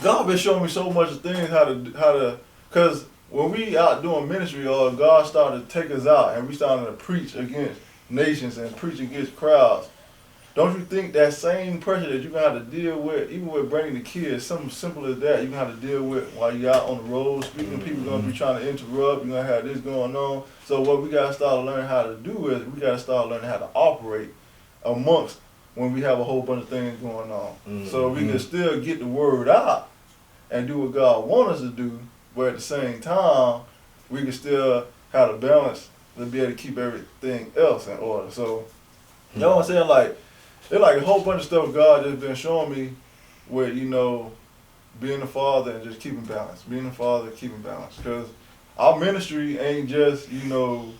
God been showing me so much things how to, cause when we out doing ministry, or God started to take us out and we started to preach against nations and preach against crowds, don't you think that same pressure that you're gonna have to deal with, even with bringing the kids, something simple as that, you're gonna have to deal with while you're out on the road speaking? People gonna be trying to interrupt, you're gonna have this going on. So what we gotta start learning how to do is we gotta start learning how to operate amongst when we have a whole bunch of things going on. Mm-hmm. So we can still get the word out and do what God wants us to do, but at the same time, we can still have a balance to be able to keep everything else in order. So, you know what I'm saying? Like, there's like a whole bunch of stuff God just been showing me with, you know, being a father and just keeping balance. Being a father, keeping balance. Because our ministry ain't just, you know,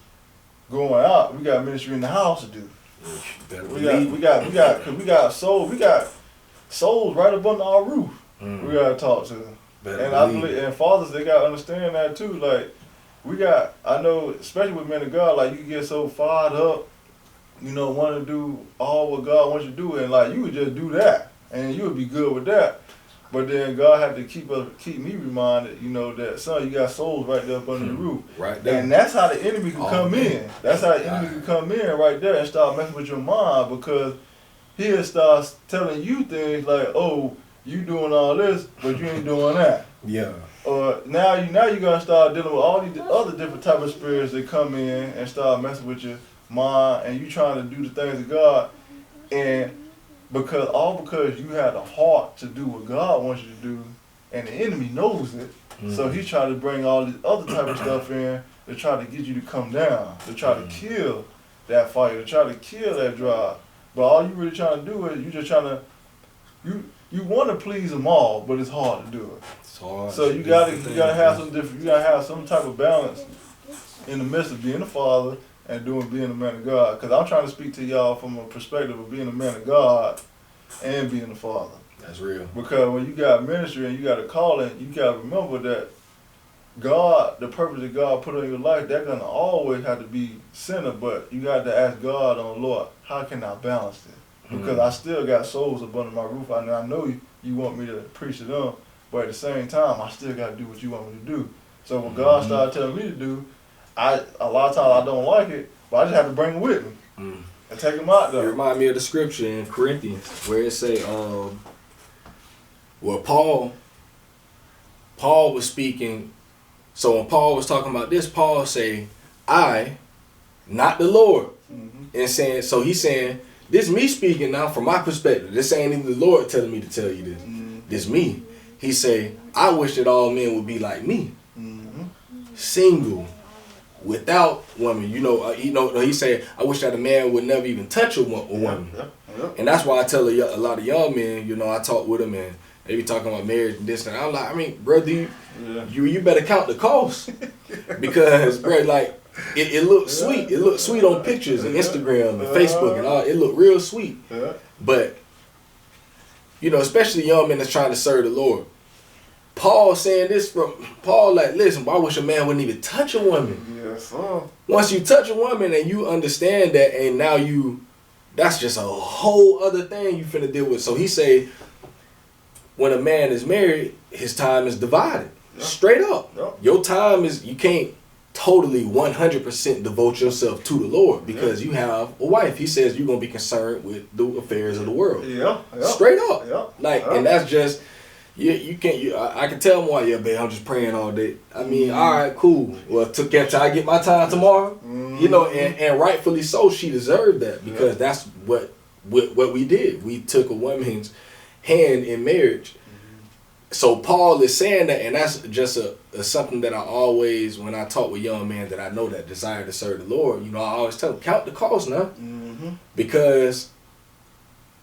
going out. We got ministry in the house to do. We got souls right up under our roof. We gotta talk to. I believe, and fathers, they gotta understand that too. Like, I know, especially with men of God, like, you get so fired up, you know, want to do all what God wants you to do, and like, you would just do that, and you would be good with that. But then God had to keep me reminded, you know, that, son, you got souls right there up under the roof. Right there. And that's how the enemy can come in. That's how the enemy can come in right there and start messing with your mind, because he'll start telling you things like, oh, you doing all this, but you ain't doing that. Yeah. Or now you're gonna start dealing with all these other different type of spirits that come in and start messing with your mind, and you trying to do the things of God, and because you had a heart to do what God wants you to do, and the enemy knows it, so he's trying to bring all this other type of stuff in to try to get you to come down, to try to kill that fire, to try to kill that drive. But all you really trying to do is you just trying to you want to please them all, but it's hard to do it. It's hard. So you gotta have some different. You gotta have some type of balance in the midst of being a father and being a man of God. Because I'm trying to speak to y'all from a perspective of being a man of God and being a father. That's real. Because when you got ministry and you got a calling, you gotta remember that God, the purpose that God put on your life, that's gonna always have to be centered. But you got to ask God, on Lord, how can I balance this? Because I still got souls up under my roof. I know you want me to preach to them, but at the same time, I still got to do what you want me to do. So when God started telling me to do, a lot of times I don't like it, but I just have to bring it with me and take them out there. It reminds me of the scripture in Corinthians where it say, Paul was speaking. So when Paul was talking about this, Paul say, I, not the Lord. And saying, so he's saying, this me speaking now from my perspective. This ain't even the Lord telling me to tell you this. This me. He say, I wish that all men would be like me. Single. Without woman. He say, I wish that a man would never even touch a woman. And that's why I tell a lot of young men, I talk with them and they be talking about marriage and this and that. I'm like, brother, you better count the cost. Because, bro, like, it looks sweet. It looks sweet on pictures and Instagram and Facebook and all. It look real sweet. But, especially young men that's trying to serve the Lord. Paul saying this listen, I wish a man wouldn't even touch a woman. Yes, sir. Once you touch a woman and you understand that, and now that's just a whole other thing you finna deal with. So he say, when a man is married, his time is divided. Straight up. Your time is, you can't totally 100% devote yourself to the Lord because you have a wife. He says you're going to be concerned with the affairs of the world. Straight up. And that's just, you can't, I can tell him why, babe, I'm just praying all day. I mean, all right, cool. Well, till I get my time tomorrow, and rightfully so, she deserved that because that's what we did. We took a woman's hand in marriage. So Paul is saying that, and that's just something that I always, when I talk with young men that I know that desire to serve the Lord, I always tell them, count the cost now. Because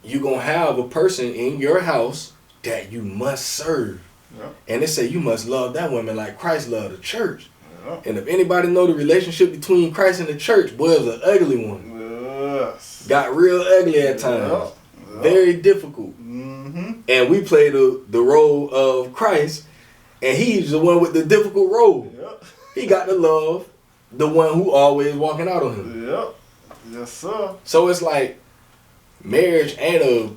you're going to have a person in your house that you must serve. And they say you must love that woman like Christ loved the church. And if anybody know the relationship between Christ and the church, boy, it was an ugly one. Got real ugly at times. Very difficult. And we play the role of Christ, and he's the one with the difficult role. He got to love the one who always walking out on him. Yes, sir. So it's like marriage ain't a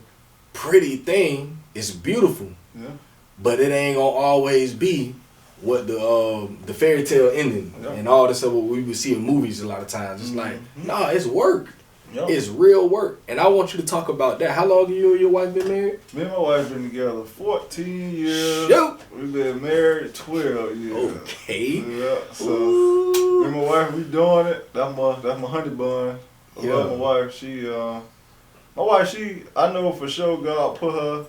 pretty thing. It's beautiful. But it ain't gonna always be what the fairy tale ending and all this stuff what we would see in movies a lot of times. It's like, nah, it's work. It's real work. And I want you to talk about that. How long have you and your wife been married? Me and my wife been together 14 years. We've been married 12 years. Okay. So me and my wife, we doing it. That's my honey bun. I love my wife. I know for sure God put her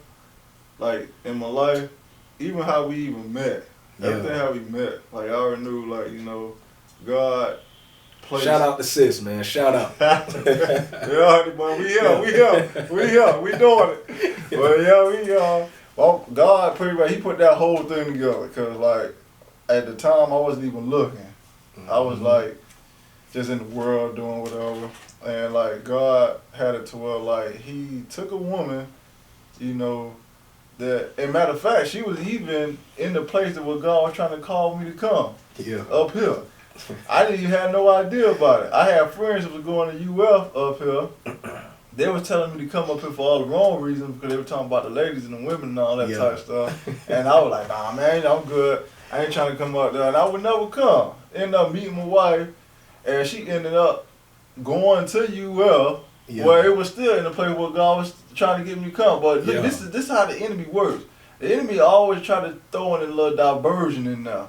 like in my life. Even how we even met. Everything how we met. Like I already knew God. Shout out to sis, man. Shout out. Honey bun, we here, we doing it. Well, God pretty much, he put that whole thing together. Cause at the time I wasn't even looking. I was just in the world doing whatever. And God had it to where he took a woman, that, and matter of fact, she was even in the place that where God was trying to call me to come. Up here. I didn't even have no idea about it. I had friends that was going to UF up here. They was telling me to come up here for all the wrong reasons because they were talking about the ladies and the women and all that type of stuff. And I was like, nah, man, I'm good. I ain't trying to come up there. And I would never come. Ended up meeting my wife, and she ended up going to UF where it was still in the place where God was trying to get me to come. But look, this is how the enemy works. The enemy always try to throw in a little diversion in there.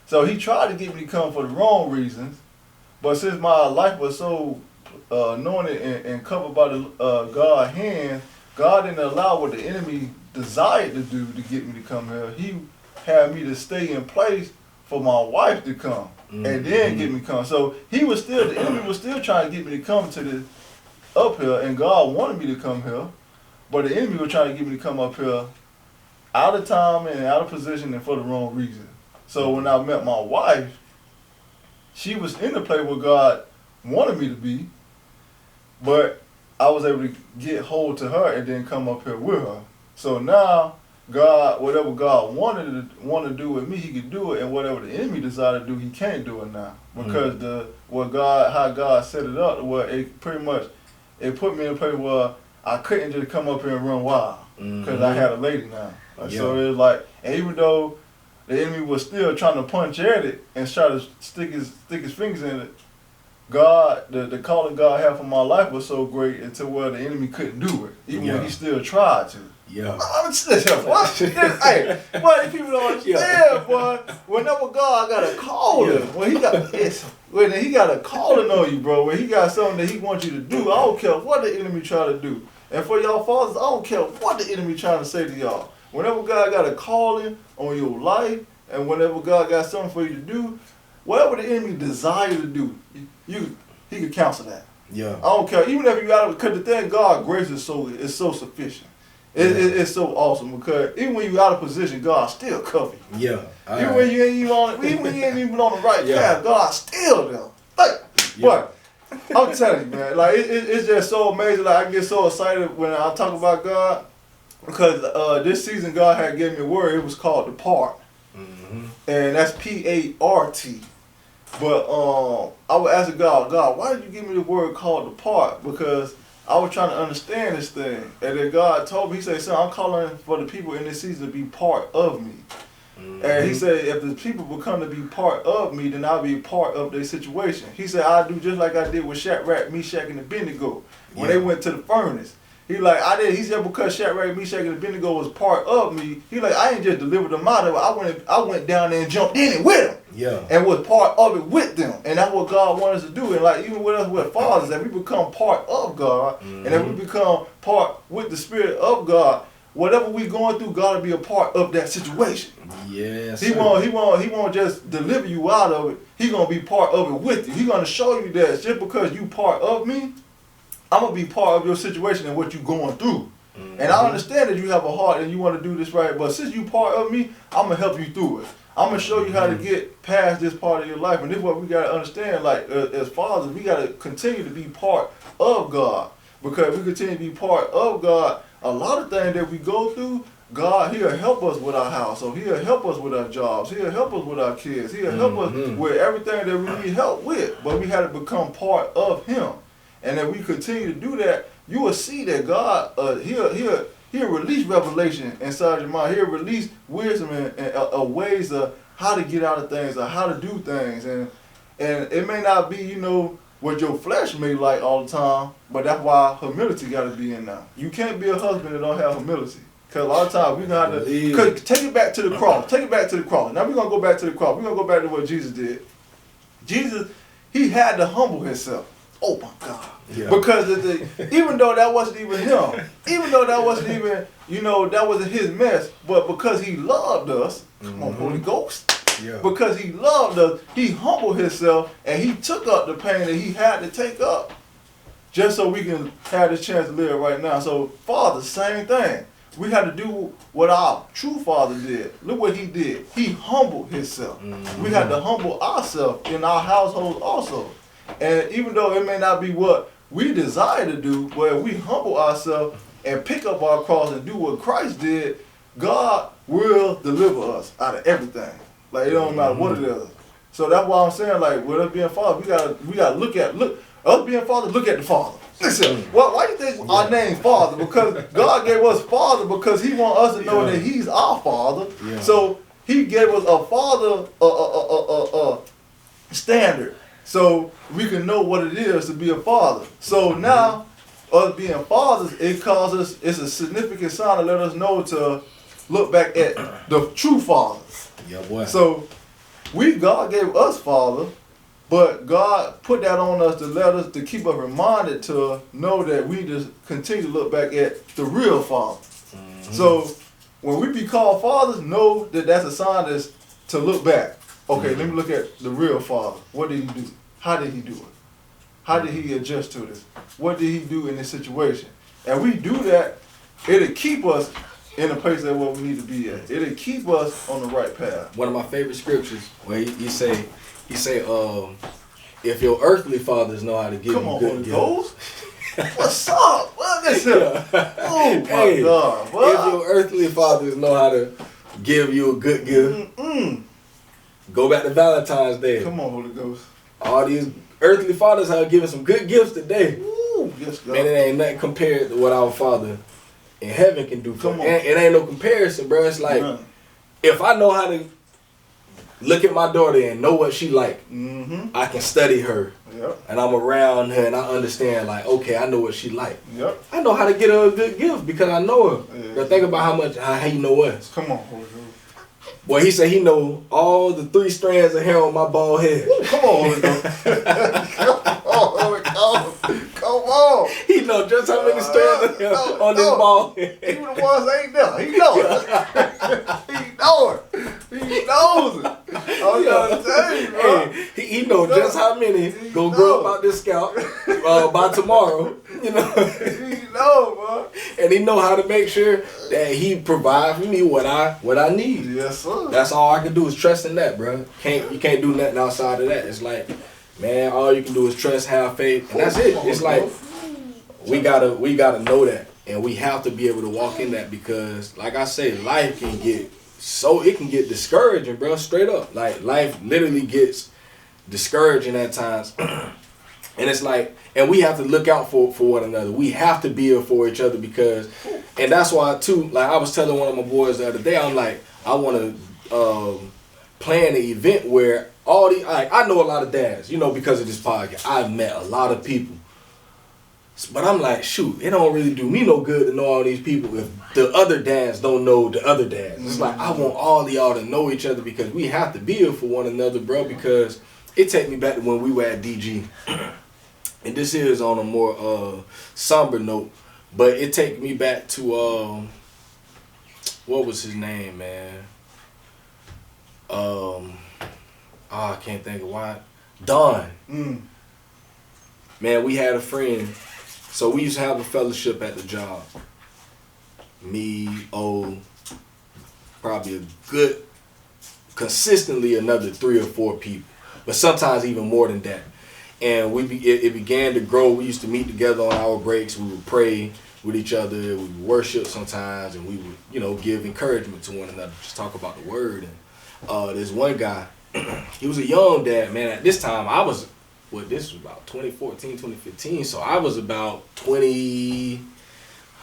So he tried to get me to come for the wrong reasons, but since my life was so anointed and covered by the God's hand, God didn't allow what the enemy desired to do to get me to come here. He had me to stay in place for my wife to come and then get me to come. So the enemy was still trying to get me to come to this up here, and God wanted me to come here, but the enemy was trying to get me to come up here out of time and out of position and for the wrong reason. So when I met my wife, she was in the place where God wanted me to be, but I was able to get hold to her and then come up here with her. So now, God, whatever God wanted to do with me, He could do it, and whatever the enemy decided to do, he can't do it now. Because how God set it up, where it pretty much, it put me in a place where I couldn't just come up here and run wild, because I had a lady now. So it was like, and even though the enemy was still trying to punch at it and try to stick his fingers in it, God, the calling God had for my life was so great until where the enemy couldn't do it, even when he still tried to. Hey, but people don't understand, boy. Whenever God got a calling, when he got a calling on you, bro, when he got something that he wants you to do, I don't care what the enemy try to do. And for y'all fathers, I don't care what the enemy trying to say to y'all. Whenever God got a calling on your life, and whenever God got something for you to do, whatever the enemy desire to do, he can cancel that. I don't care. Even if you got it, because the thing, God's grace is so sufficient. It's so awesome, because even when you out of position, God still cover you. Even when you ain't even on the right path, God still there. But I'm telling you, man, like it's just so amazing. Like I get so excited when I talk about God, because this season God had given me a word. It was called depart, and that's P-A-R-T. But I would ask God, why did you give me the word called depart? Because I was trying to understand this thing, and then God told me, He said, "Son, I'm calling for the people in this season to be part of me." And He said, if the people become to be part of me, then I'll be part of their situation. He said, I'll do just like I did with Shadrach, Meshach, and Abednego when they went to the furnace. He said, because Shadrach, Meshach, and Abednego was part of me, he I ain't just delivered them out of it. I went down there and jumped in it with them. And was part of it with them. And that's what God wants us to do. And even with us, with fathers, that we become part of God, and that we become part with the Spirit of God, whatever we going through, God will be a part of that situation. He won't just deliver you out of it. He gonna be part of it with you. He gonna show you that just because you part of me, I'm gonna be part of your situation and what you going through. And I understand that you have a heart and you want to do this right, but since you part of me, I'm gonna help you through it. I'm gonna show you how to get past this part of your life. And this is what we gotta understand. As fathers, we gotta continue to be part of God, because we continue to be part of God. A lot of things that we go through, God, He'll help us with our house, or He'll help us with our jobs, He'll help us with our kids, He'll help us with everything that we need help with. But we had to become part of Him. And if we continue to do that, you will see that God, He'll release revelation inside your mind. He'll release wisdom and ways of how to get out of things, or how to do things. And it may not be, what your flesh may like all the time, but that's why humility got to be in there. You can't be a husband that don't have humility. Because a lot of times we're going to have to take it back to the cross. Take it back to the cross. Now we're going to go back to the cross. We're going to go back to what Jesus did. Jesus, He had to humble Himself. Oh my God. Because even though that wasn't even Him, even though that wasn't even, that wasn't His mess, but because He loved us, come on, Holy Ghost, because He loved us, He humbled Himself, and He took up the pain that He had to take up, just so we can have this chance to live right now. So, Father, same thing. We had to do what our true Father did. Look what He did. He humbled Himself. We had to humble ourselves in our household also. And even though it may not be what we desire to do, where we humble ourselves and pick up our cross and do what Christ did, God will deliver us out of everything. It don't matter what it is. So that's why I'm saying, with us being fathers, we gotta look us being fathers, look at the Father. Listen, why do you think our name Father? Because God gave us Father because He wants us to know that He's our Father. So He gave us a Father standard, so we can know what it is to be a father. So now, us being fathers, it's a significant sign to let us know to look back at the true fathers. Yeah, boy. So God gave us father, but God put that on us to let us, to keep us reminded to know that we just continue to look back at the real father. Mm-hmm. So when we be called fathers, know that that's a sign that's to look back. Okay, let me look at the real father. What did he do? How did he do it? How did he adjust to this? What did he do in this situation? And we do that, it'll keep us in the place that where we need to be at. It'll keep us on the right path. One of my favorite scriptures where he say, if your earthly fathers know how to give you good gifts. What's up? What is it? Oh my God. What? If your earthly fathers know how to give you a good gift, go back to Valentine's Day. Come on, Holy Ghost. All these earthly fathers are giving some good gifts today. Ooh, yes, God. Man, it ain't nothing compared to what our Father in heaven can do for us. It ain't no comparison, bro. It's like, if I know how to look at my daughter and know what she like, I can study her. Yep. And I'm around her and I understand, like, okay, I know what she like. Yep. I know how to get her a good gift because I know her. Yeah. Now think about how he know us. Come on, Holy Ghost. Boy, he said he know all the 3 strands of hair on my bald head. Ooh, come on, Holy Ghost. Come on. He know just how many strands of hair on his bald head. Even the ones that ain't there. He know it. He know it. He knows it. I'm trying to tell you, bro. Hey, he know just how many go grow up out this scalp by tomorrow. You know. He know, bro. And he know how to make sure that he provide for me what I need. Yes, sir. That's all I can do is trust in that, bro. You can't do nothing outside of that. It's like, man, all you can do is trust, have faith, and that's it. It's like we gotta know that, and we have to be able to walk in that because, like I say, life can get discouraging, bro. Straight up, like life literally gets discouraging at times, and it's like, and we have to look out for one another. We have to be here for each other because, and that's why too. Like I was telling one of my boys the other day, I'm like, I want to plan an event where all the I know a lot of dads, you know, because of this podcast. I've met a lot of people. But I'm like, shoot, it don't really do me no good to know all these people if the other dads don't know the other dads. It's like, I want all of y'all to know each other because we have to be here for one another, bro, because it take me back to when we were at DG. And this is on a more somber note, but it take me back to, what was his name, man? I can't think of why. Don. Man, we had a friend. So we used to have a fellowship at the job. Me, probably a good, consistently another 3 or 4 people, but sometimes even more than that. And it began to grow. We used to meet together on our breaks. We would pray with each other. We would worship sometimes, and we would, you know, give encouragement to one another. Just talk about the word. And there's one guy. He was a young dad, man. At this time, this was about 2014, 2015. So I was about 20,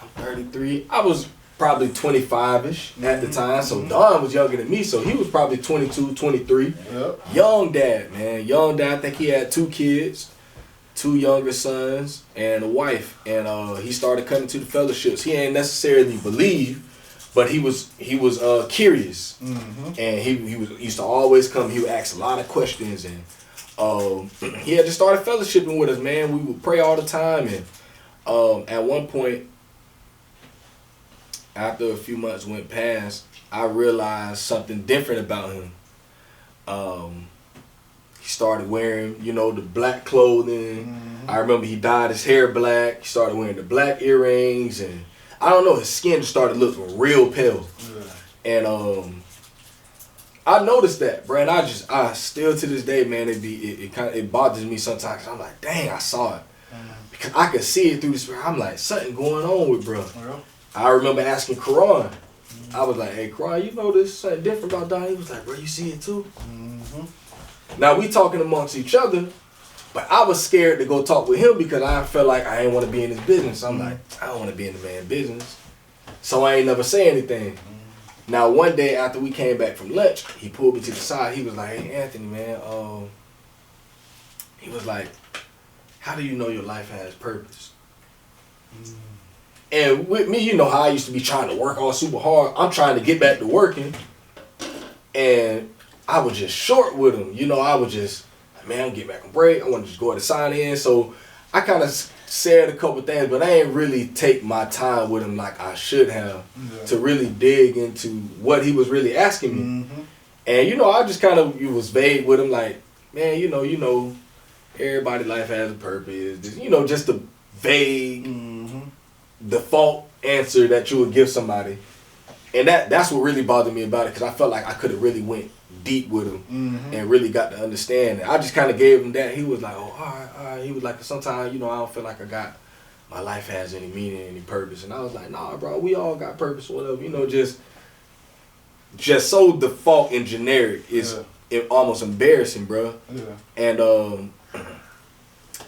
I'm 33. I was probably 25-ish at the time. So Don was younger than me. So he was probably 22, 23. Yep. Young dad, man. Young dad. I think he had 2 kids, 2 younger sons, and a wife. And he started coming to the fellowships. He ain't necessarily believe, but he was curious. And he used to always come. He would ask a lot of questions, and he had just started fellowshipping with us, man. We would pray all the time, and at one point, after a few months went past, I realized something different about him. He started wearing, you know, the black clothing. I remember he dyed his hair black. He started wearing the black earrings, and I don't know, his skin just started looking real pale. And I noticed that, bro, and I still to this day, man, it bothers me sometimes. I'm like, dang, I saw it. Because I could see it through the spirit. I'm like, something going on with bro. I remember asking Karan. I was like, hey, Karan, you notice something different about Don? He was like, bro, you see it too? Now, we talking amongst each other, but I was scared to go talk with him because I felt like I didn't want to be in his business. I'm like, I don't want to be in the man's business. So I ain't never say anything. Now, one day after we came back from lunch, he pulled me to the side. He was like, hey, Anthony, man, he was like, how do you know your life has purpose? And with me, you know how I used to be trying to work all super hard. I'm trying to get back to working. And I was just short with him. You know, I was just, man, I'm getting back on break. I want to just go ahead and sign in. So I kind of said a couple things, but I ain't really take my time with him like I should have to really dig into what he was really asking me. And, you know, I just kind of was vague with him like, man, you know, everybody's life has a purpose. Just, you know, just the vague default answer that you would give somebody. And that's what really bothered me about it, because I felt like I could have really went deep with him and really got to understand it. I just kind of gave him that. He was like, oh, all right. He was like, sometimes, you know, I don't feel like my life has any meaning, any purpose. And I was like, nah, bro, we all got purpose or whatever. You know, just so default and generic is almost embarrassing, bro. Yeah. And,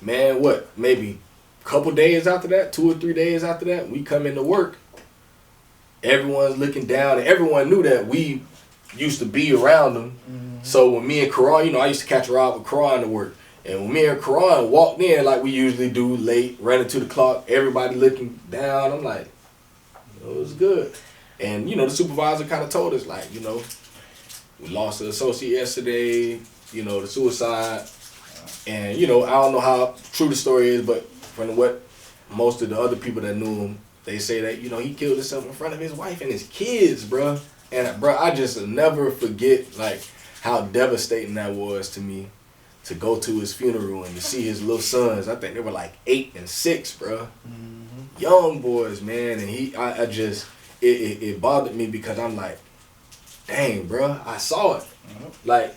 man, maybe a couple days after that, 2 or 3 days after that, we come into work. Everyone's looking down, and everyone knew that we used to be around them. So when me and Karan, you know, I used to catch a ride with Karan to work. And when me and Karan walked in like we usually do, late, running to the clock, everybody looking down, I'm like, you know, it was good. And, you know, the supervisor kind of told us, like, you know, we lost an associate yesterday, you know, the suicide. And, you know, I don't know how true the story is, but from what most of the other people that knew him, they say that, you know, he killed himself in front of his wife and his kids, bro. And, bro, I just never forget, like, how devastating that was to me to go to his funeral and to see his little sons. I think they were like 8 and 6, bro. Young boys, man. And it bothered me because I'm like, dang, bro, I saw it. Like,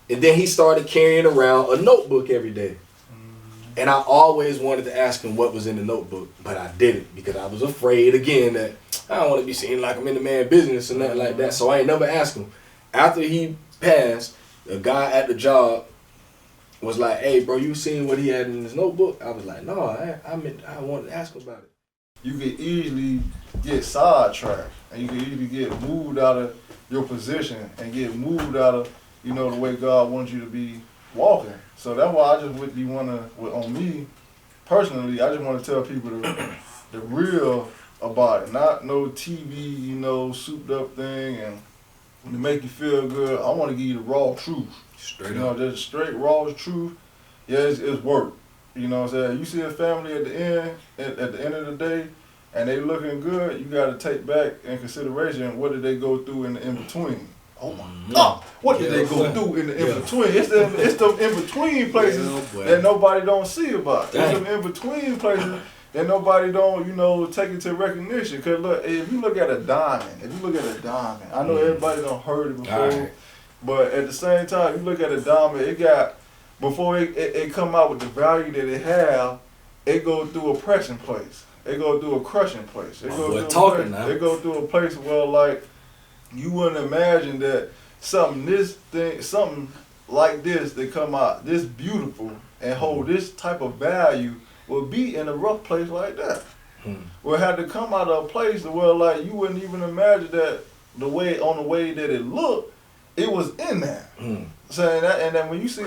and then he started carrying around a notebook every day. And I always wanted to ask him what was in the notebook, but I didn't because I was afraid, again, that I don't want to be seen like I'm in the man business or nothing like that. So I ain't never asked him. After he passed, the guy at the job was like, hey, bro, you seen what he had in his notebook? I was like, no, I wanted to ask him about it. You could easily get sidetracked, and you could easily get moved out of your position and get moved out of, you know, the way God wants you to be walking. So that's why I just really want to, on me, personally, I just want to tell people the real about it. Not no TV, you know, souped up thing and to make you feel good. I want to give you the raw truth. Straight up. Just straight raw truth. Yeah, it's work. You know what I'm saying? You see a family at the end of the day, and they looking good, you got to take back in consideration what did they go through in the in-between. Oh my God! What did they go through in the in-between? It's them in-between places that nobody don't see about. It's them in-between places that nobody don't, you know, take into recognition. Because look, if you look at a diamond, I know everybody done heard it before, but at the same time, if you look at a diamond, it got, before it come out with the value that it have, it go through a pressing place. It go through a crushing place. It go through a place where, like, you wouldn't imagine that something like this that come out this beautiful and hold this type of value will be in a rough place like that. Well, it had to come out of a place where, like, you wouldn't even imagine that the way that it looked, it was in there. Saying that, and then when you see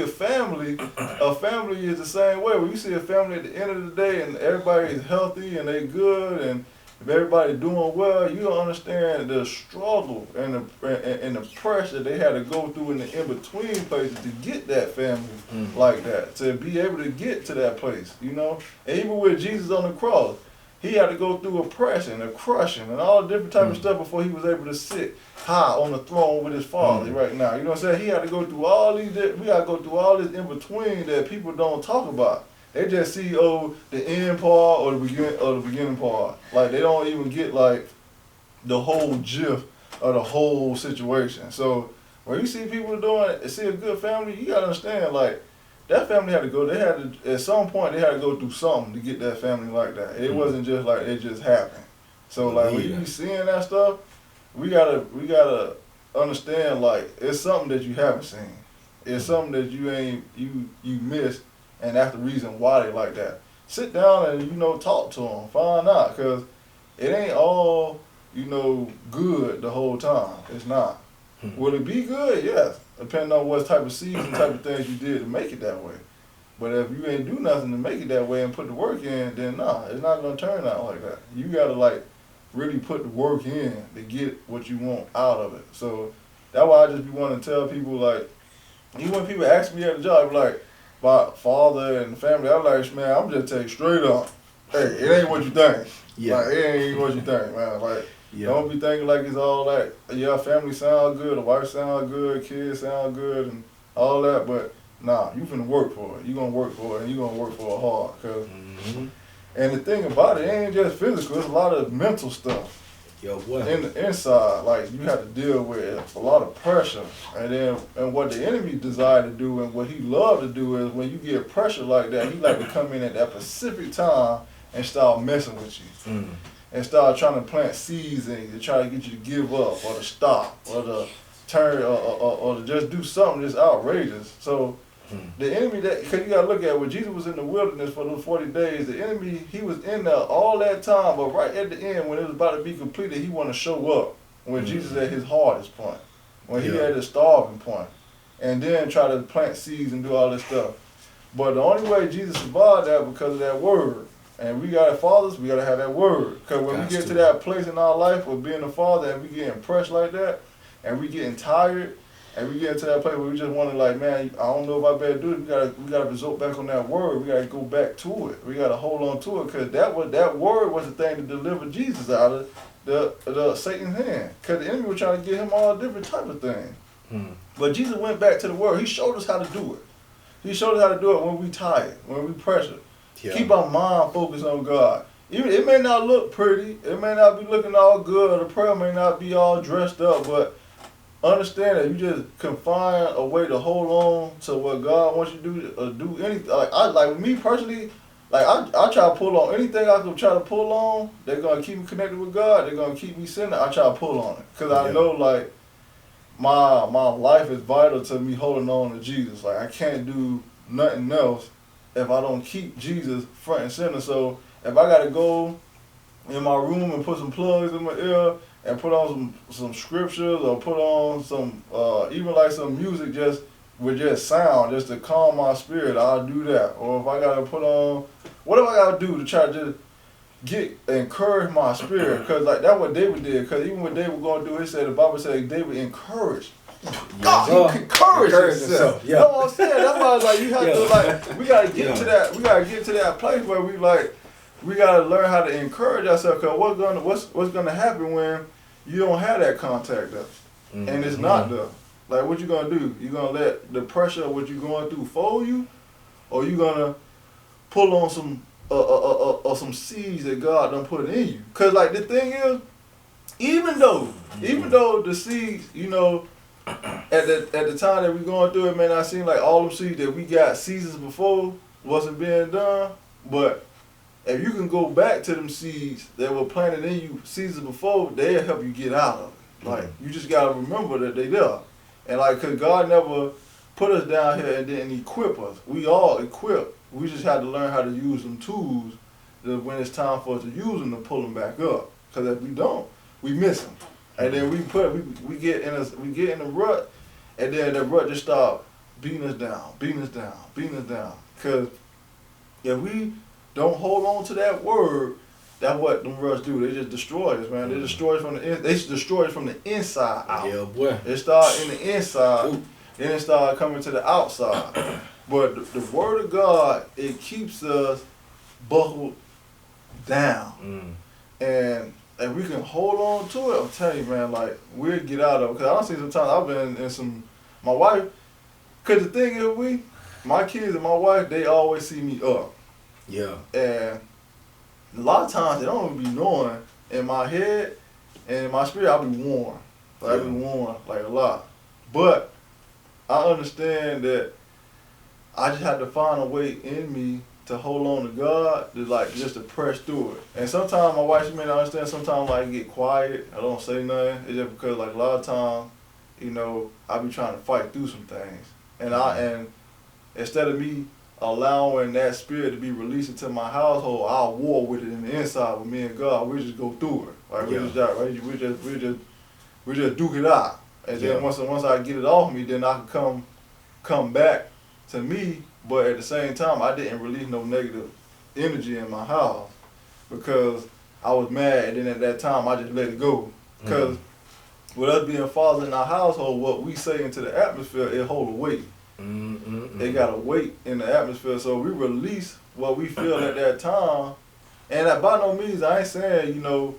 a family is the same way. When you see a family at the end of the day and everybody is healthy and they good and if everybody doing well, you don't understand the struggle and the pressure they had to go through in the in-between places to get that family like that, to be able to get to that place, you know? And even with Jesus on the cross, he had to go through oppression, a crushing, and all the different type of stuff before he was able to sit high on the throne with his Father right now. You know what I'm saying? He had to go through all these, we got to go through all this in-between that people don't talk about. They just see, the end part or the beginning part. Like, they don't even get, like, the whole gist of the whole situation. So, when you see people see a good family, you got to understand, like, that family had to go, at some point, they had to go through something to get that family like that. It wasn't just like, it just happened. So, like, when you be seeing that stuff, we gotta understand, like, it's something that you haven't seen. It's something that you missed. And that's the reason why they like that. Sit down and, you know, talk to them. Find out. Because it ain't all, you know, good the whole time. It's not. Will it be good? Yes. Depending on what type of seeds and type of things you did to make it that way. But if you ain't do nothing to make it that way and put the work in, then nah, it's not gonna turn out like that. You gotta like really put the work in to get what you want out of it. So that's why I just be wanting to tell people, like, even when people ask me at the job, like, about father and family, I'm like, man, I'm just telling you straight up, hey, it ain't what you think. Yeah. Like, it ain't what you think, man. Like, don't be thinking like it's all that. Yeah, family sound good, the wife sound good, kids sound good, and all that, but nah, you finna work for it. You gonna work for it, and you gonna work for it hard. Cause, and the thing about it ain't just physical, it's a lot of mental stuff. In the inside, like, you have to deal with a lot of pressure. And what the enemy desire to do and what he love to do is when you get pressure like that, he like to come in at that specific time and start messing with you. And start trying to plant seeds in you to try to get you to give up or to stop or to turn or to just do something that's outrageous. So the enemy, because you got to look at it, when Jesus was in the wilderness for those 40 days, the enemy, he was in there all that time, but right at the end when it was about to be completed, he wanted to show up when Jesus at his hardest point, when he at his starving point, and then try to plant seeds and do all this stuff. But the only way Jesus survived that because of that word. And we got fathers, we got to have that word. Because when we get to that place in our life of being a father and we getting pressed like that, and we getting tired, and we get to that place where we just want to, like, man, I don't know if I better do it. We gotta resort back on that word. We gotta go back to it. We gotta hold on to it because that word was the thing to deliver Jesus out of the Satan's hand. Because the enemy was trying to get him all different type of things. But Jesus went back to the word. He showed us how to do it. He showed us how to do it when we tired, when we pressure. Yeah. Keep our mind focused on God. Even it may not look pretty, it may not be looking all good, or the prayer may not be all dressed up, but understand that you just can find a way to hold on to what God wants you to do. Do anything. Like me personally, like I try to pull on anything I can try to pull on. They're gonna keep me connected with God. They're gonna keep me centered. I try to pull on it because I know like my life is vital to me holding on to Jesus. Like I can't do nothing else if I don't keep Jesus front and center. So if I gotta go in my room and put some plugs in my ear and put on some scriptures or put on some even like some music just with just sound just to calm my spirit, I'll do that. Or if I gotta put on whatever I gotta do to try to just encourage my spirit, because like that's what David did. Because even what David was gonna do, he said the Bible said David encouraged. God, he encouraged himself. Yeah. You know what I'm saying? That's why like you have to like we gotta get to that. We gotta get to that place where we gotta learn how to encourage ourselves. Because what's gonna happen when you don't have that contact up, and it's not there? Like what you gonna do? You gonna let the pressure of what you going through fold you, or you gonna pull on some seeds that God done put in you? Because like the thing is, even though the seeds, you know, at the time that we going through, it may not seem like all them seeds that we got seasons before wasn't being done, but if you can go back to them seeds that were planted in you seasons before, they'll help you get out of it. Like, you just got to remember that they there. And like, because God never put us down here and didn't equip us. We all equipped. We just had to learn how to use them tools when it's time for us to use them to pull them back up. Because if we don't, we miss them. And then we get in a rut, and then the rut just start beating us down. Because if we don't hold on to that word, that's what them ruts do. They just destroy us, man. They destroy us from the inside out. Yeah, boy. It start in the inside, then it start coming to the outside. But the word of God, it keeps us buckled down. And if we can hold on to it, I'm telling you, man, like, we'll get out of it. Because I don't see sometimes I've been in my wife, because the thing is my kids and my wife, they always see me up. Yeah. And a lot of times they don't even be knowing in my head and in my spirit, I'll be worn. Like, I'll be worn, like, a lot. But I understand that I just have to find a way in me to hold on to God, to like just to press through it. And sometimes my wife, she may not understand, sometimes I get quiet, I don't say nothing. It's just because like a lot of times, you know, I be trying to fight through some things. And instead of me allowing that spirit to be released into my household, I'll war with it in the inside with me and God. We just go through it. Like we just duke it out. And then once I get it off me, then I can come back to me, but at the same time, I didn't release no negative energy in my house because I was mad, and then at that time, I just let it go. Because with us being fathers in our household, what we say into the atmosphere, it hold a weight. It got a weight in the atmosphere, so we release what we feel at that time. And by no means, I ain't saying, you know,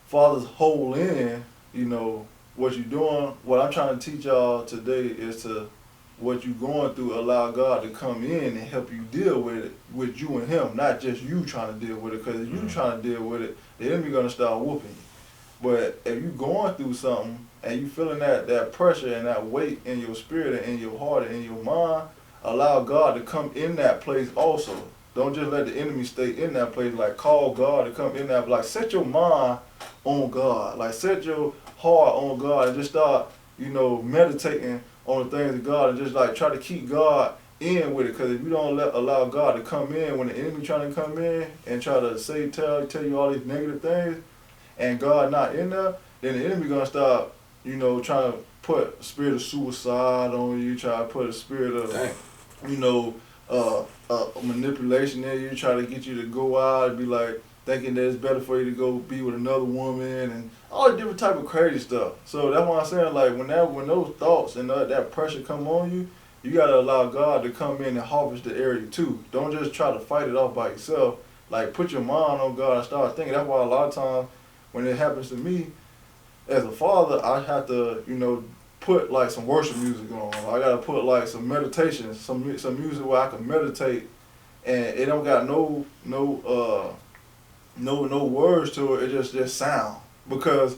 fathers hold in, you know, what you're doing. What I'm trying to teach y'all today is to, what you're going through, allow God to come in and help you deal with it, with you and him, not just you trying to deal with it. Because if you trying to deal with it, the enemy going to start whooping you. But if you going through something and you feeling that pressure and that weight in your spirit and in your heart and in your mind, allow God to come in that place also. Don't just let the enemy stay in that place. Like, call God to come in that. Like, set your mind on God. Like, set your heart on God and just start, you know, meditating on the things of God and just like try to keep God in with it. Because if you don't allow God to come in when the enemy trying to come in and try to tell you all these negative things, and God not in there, then the enemy gonna start, you know, trying to put a spirit of suicide on you, try to put a spirit of, you know, manipulation in you, try to get you to go out and be like thinking that it's better for you to go be with another woman and all the different type of crazy stuff. So that's why I'm saying, like, when those thoughts and that pressure come on you, you gotta allow God to come in and harvest the area too. Don't just try to fight it off by yourself. Like, put your mind on God and start thinking. That's why a lot of times when it happens to me, as a father, I have to, you know, put like some worship music on. I gotta put like some meditation, some music where I can meditate, and it don't got no words to it. It just sound. Because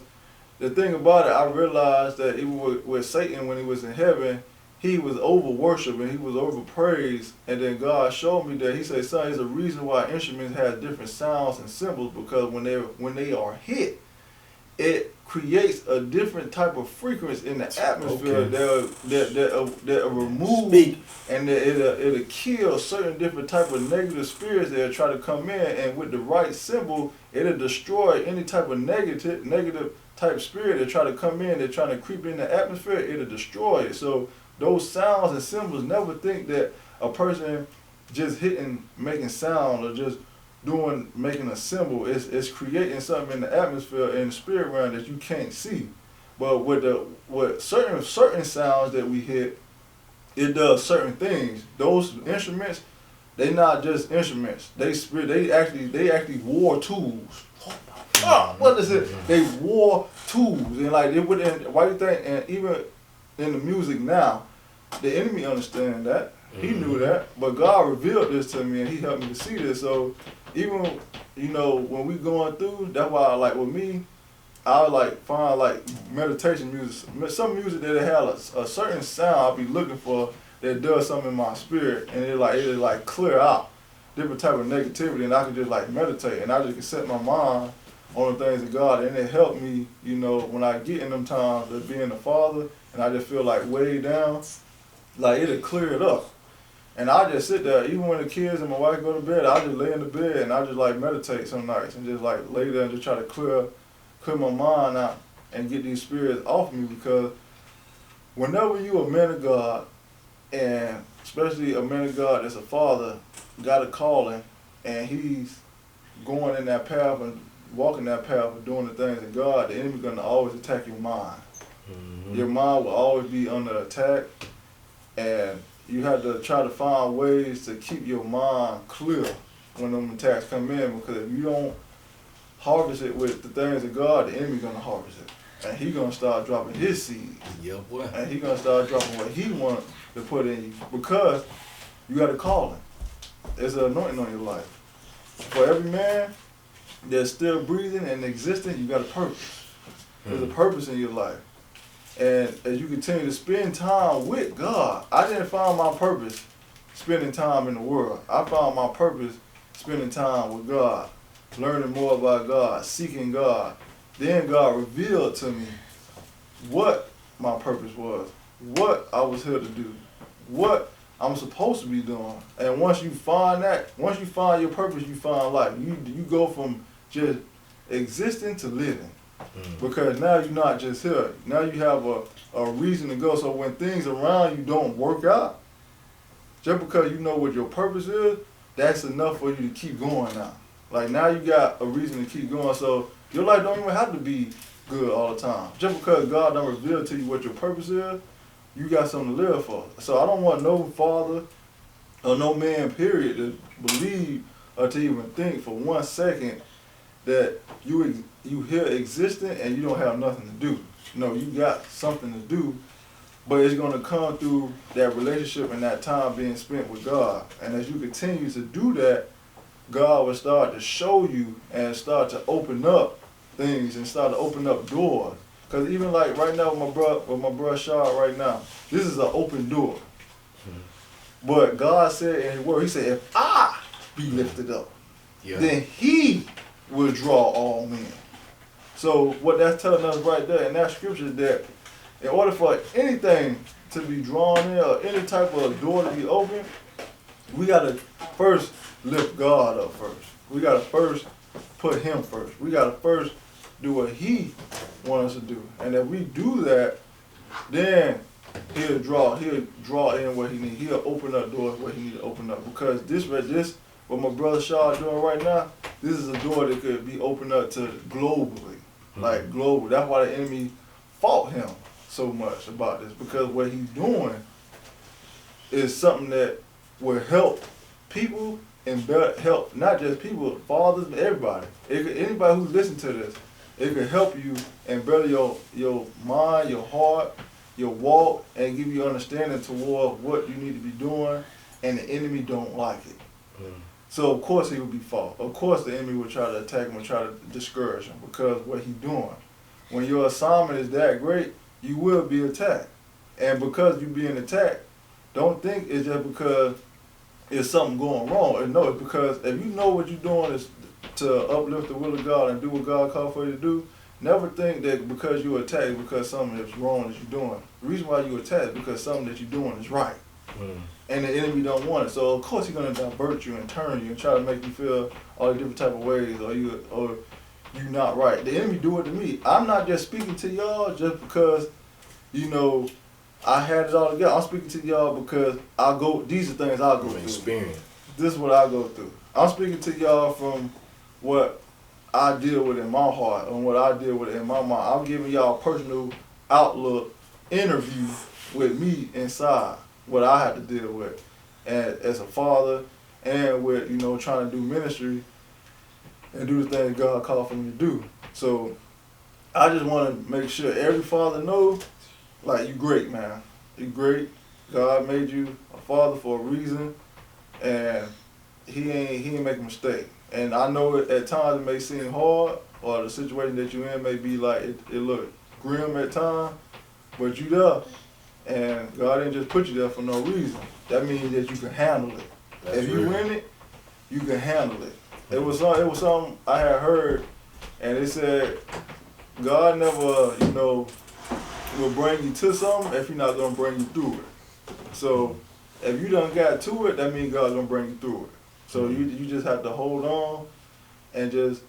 the thing about it, I realized that even with Satan, when he was in heaven, he was over worshiping, he was over praise, and then God showed me that. He said, son, there's a reason why instruments have different sounds and symbols, because when they are hit, it creates a different type of frequency in the atmosphere that remove and it'll kill certain different type of negative spirits that try to come in, and with the right symbol, it'll destroy any type of negative type spirit that try to come in, that trying to creep in the atmosphere, it'll destroy it. So those sounds and symbols, never think that a person just making sound or just making a symbol, it's creating something in the atmosphere and the spirit realm that you can't see. But with certain sounds that we hit, it does certain things. Those instruments, they not just instruments. They actually war tools. What is it? They war tools, and like they wouldn't. Why you think? And even in the music now, the enemy understand that. He knew that, but God revealed this to me, and he helped me to see this. So even, you know, when we going through, that's why I like, with me, I like find like meditation music, some music that has a certain sound I'll be looking for that does something in my spirit, and it like clear out different type of negativity, and I can just like meditate, and I just can set my mind on the things of God, and it helped me, you know, when I get in them times of being a father, and I just feel like way down, like it'll clear it up. And I just sit there, even when the kids and my wife go to bed, I just lay in the bed and I just like meditate some nights and just like lay there and just try to clear my mind out and get these spirits off me. Because whenever you a man of God, and especially a man of God that's a father, got a calling, and he's going in that path and walking that path of doing the things of God, the enemy's gonna always attack your mind. Your mind will always be under attack, and you have to try to find ways to keep your mind clear when them attacks come in, because if you don't harvest it with the things of God, the enemy's gonna harvest it. And he's gonna start dropping his seeds. Yeah, boy. And he's gonna start dropping what he wants to put in you, because you got a calling. There's an anointing on your life. For every man that's still breathing and existing, you got a purpose. There's a purpose in your life. And as you continue to spend time with God, I didn't find my purpose spending time in the world. I found my purpose spending time with God, learning more about God, seeking God. Then God revealed to me what my purpose was, what I was here to do, what I'm supposed to be doing. And once you find your purpose, you find life. You go from just existing to living. Because now you're not just here. Now you have a reason to go. So when things around you don't work out, just because you know what your purpose is, that's enough for you to keep going now. Like now you got a reason to keep going. So your life don't even have to be good all the time. Just because God don't reveal to you what your purpose is, you got something to live for. So I don't want no father or no man, period, to believe or to even think for 1 second that you here existing and you don't have nothing to do. No, you got something to do, but it's going to come through that relationship and that time being spent with God. And as you continue to do that, God will start to show you and start to open up things and start to open up doors. Because even like right now with my brother Shaw right now, this is an open door. But God said in his word, he said, if I be lifted up, then he will draw all men. So what that's telling us right there in that scripture is that in order for anything to be drawn in or any type of door to be open, we got to first lift God up first. We got to first put him first. We got to first do what he wants us to do. And if we do that, then he'll draw in what he needs. He'll open up doors where he needs to open up. Because this what my brother Shaw is doing right now, this is a door that could be opened up to globally. Like global. That's why the enemy fought him so much about this. Because what he's doing is something that will help people and help not just people, fathers, but everybody. Anybody who listens to this, it can help you and better your mind, your heart, your walk, and give you understanding toward what you need to be doing, and the enemy don't like it. So of course he will be fought. Of course the enemy will try to attack him and try to discourage him because what he's doing. When your assignment is that great, you will be attacked. And because you're being attacked, don't think it's just because it's something going wrong. No, it's because if you know what you're doing is to uplift the will of God and do what God called for you to do, never think that because you're attacked is because something that's wrong that you're doing. The reason why you're attacked is because something that you're doing is right. And the enemy don't want it. So of course he's gonna divert you and turn you and try to make you feel all the different type of ways or you're not right. The enemy do it to me. I'm not just speaking to y'all just because, I had it all together. I'm speaking to y'all because these are things I go through. Experience. This is what I go through. I'm speaking to y'all from what I deal with in my heart and what I deal with in my mind. I'm giving y'all a personal outlook interview with me inside, what I have to deal with as a father and with, trying to do ministry and do the things God called for me to do. So I just want to make sure every father knows, like, you great, man. You great. God made you a father for a reason, and he ain't make a mistake. And I know at times it may seem hard, or the situation that you're in may be like, it look grim at times, but you there. And God didn't just put you there for no reason. That means that you can handle it. That's if you in it, you can handle it. It was something I had heard, and it said, God never, will bring you to something if he's not gonna bring you through it. So if you done got to it, that means God's gonna bring you through it. So you just have to hold on and just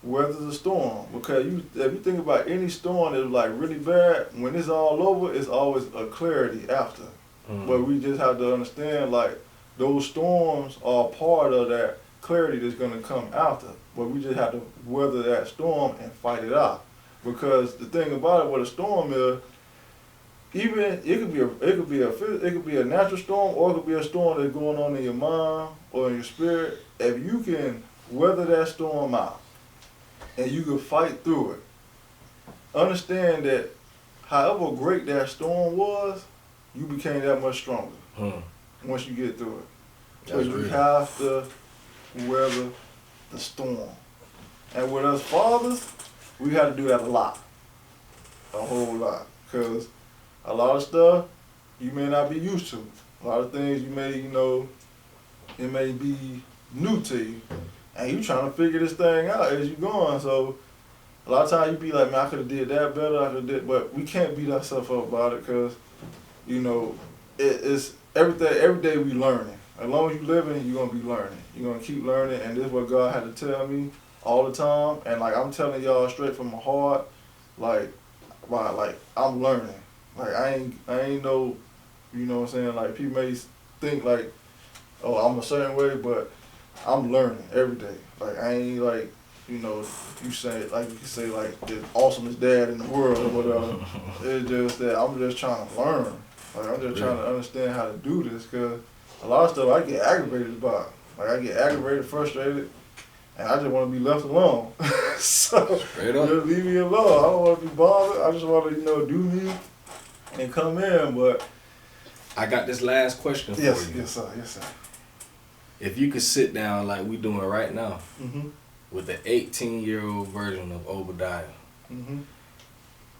weather the storm. Because if you think about any storm that's like really bad, when it's all over, it's always a clarity after. But we just have to understand, like, those storms are part of that clarity that's gonna come after. But we just have to weather that storm and fight it out. Because the thing about it, what a storm is, even it could be a natural storm, or it could be a storm that's going on in your mind or in your spirit. If you can weather that storm out and you can fight through it, understand that however great that storm was, you became that much stronger once you get through it. So you have to weather the storm. And with us fathers, we have to do that a lot, a whole lot, because a lot of stuff you may not be used to. A lot of things you may, it may be new to you, and you trying to figure this thing out as you going. So a lot of times you be like, man, I could have did that better, but we can't beat ourselves up about it, because, it's everything. Every day we learning. As long as you living, you're gonna be learning. You're gonna keep learning, and this is what God had to tell me all the time. And like, I'm telling y'all straight from my heart, like I'm learning. Like I ain't know, what I'm saying? Like, people may think like oh, I'm a certain way, but I'm learning every day. Like, I ain't like, you know, you say, like, you can say, like, the awesomest dad in the world or whatever. It's just that I'm just trying to learn. Like, I'm just trying to understand how to do this, because a lot of stuff I get aggravated about. Like, I get aggravated, frustrated, and I just want to be left alone. So, just leave me alone. I don't want to be bothered. I just want to, you know, do me and come in, but... I got this last question for you. Yes, sir. Yes, sir. If you could sit down like we doing right now with an 18-year-old version of Obadiah, and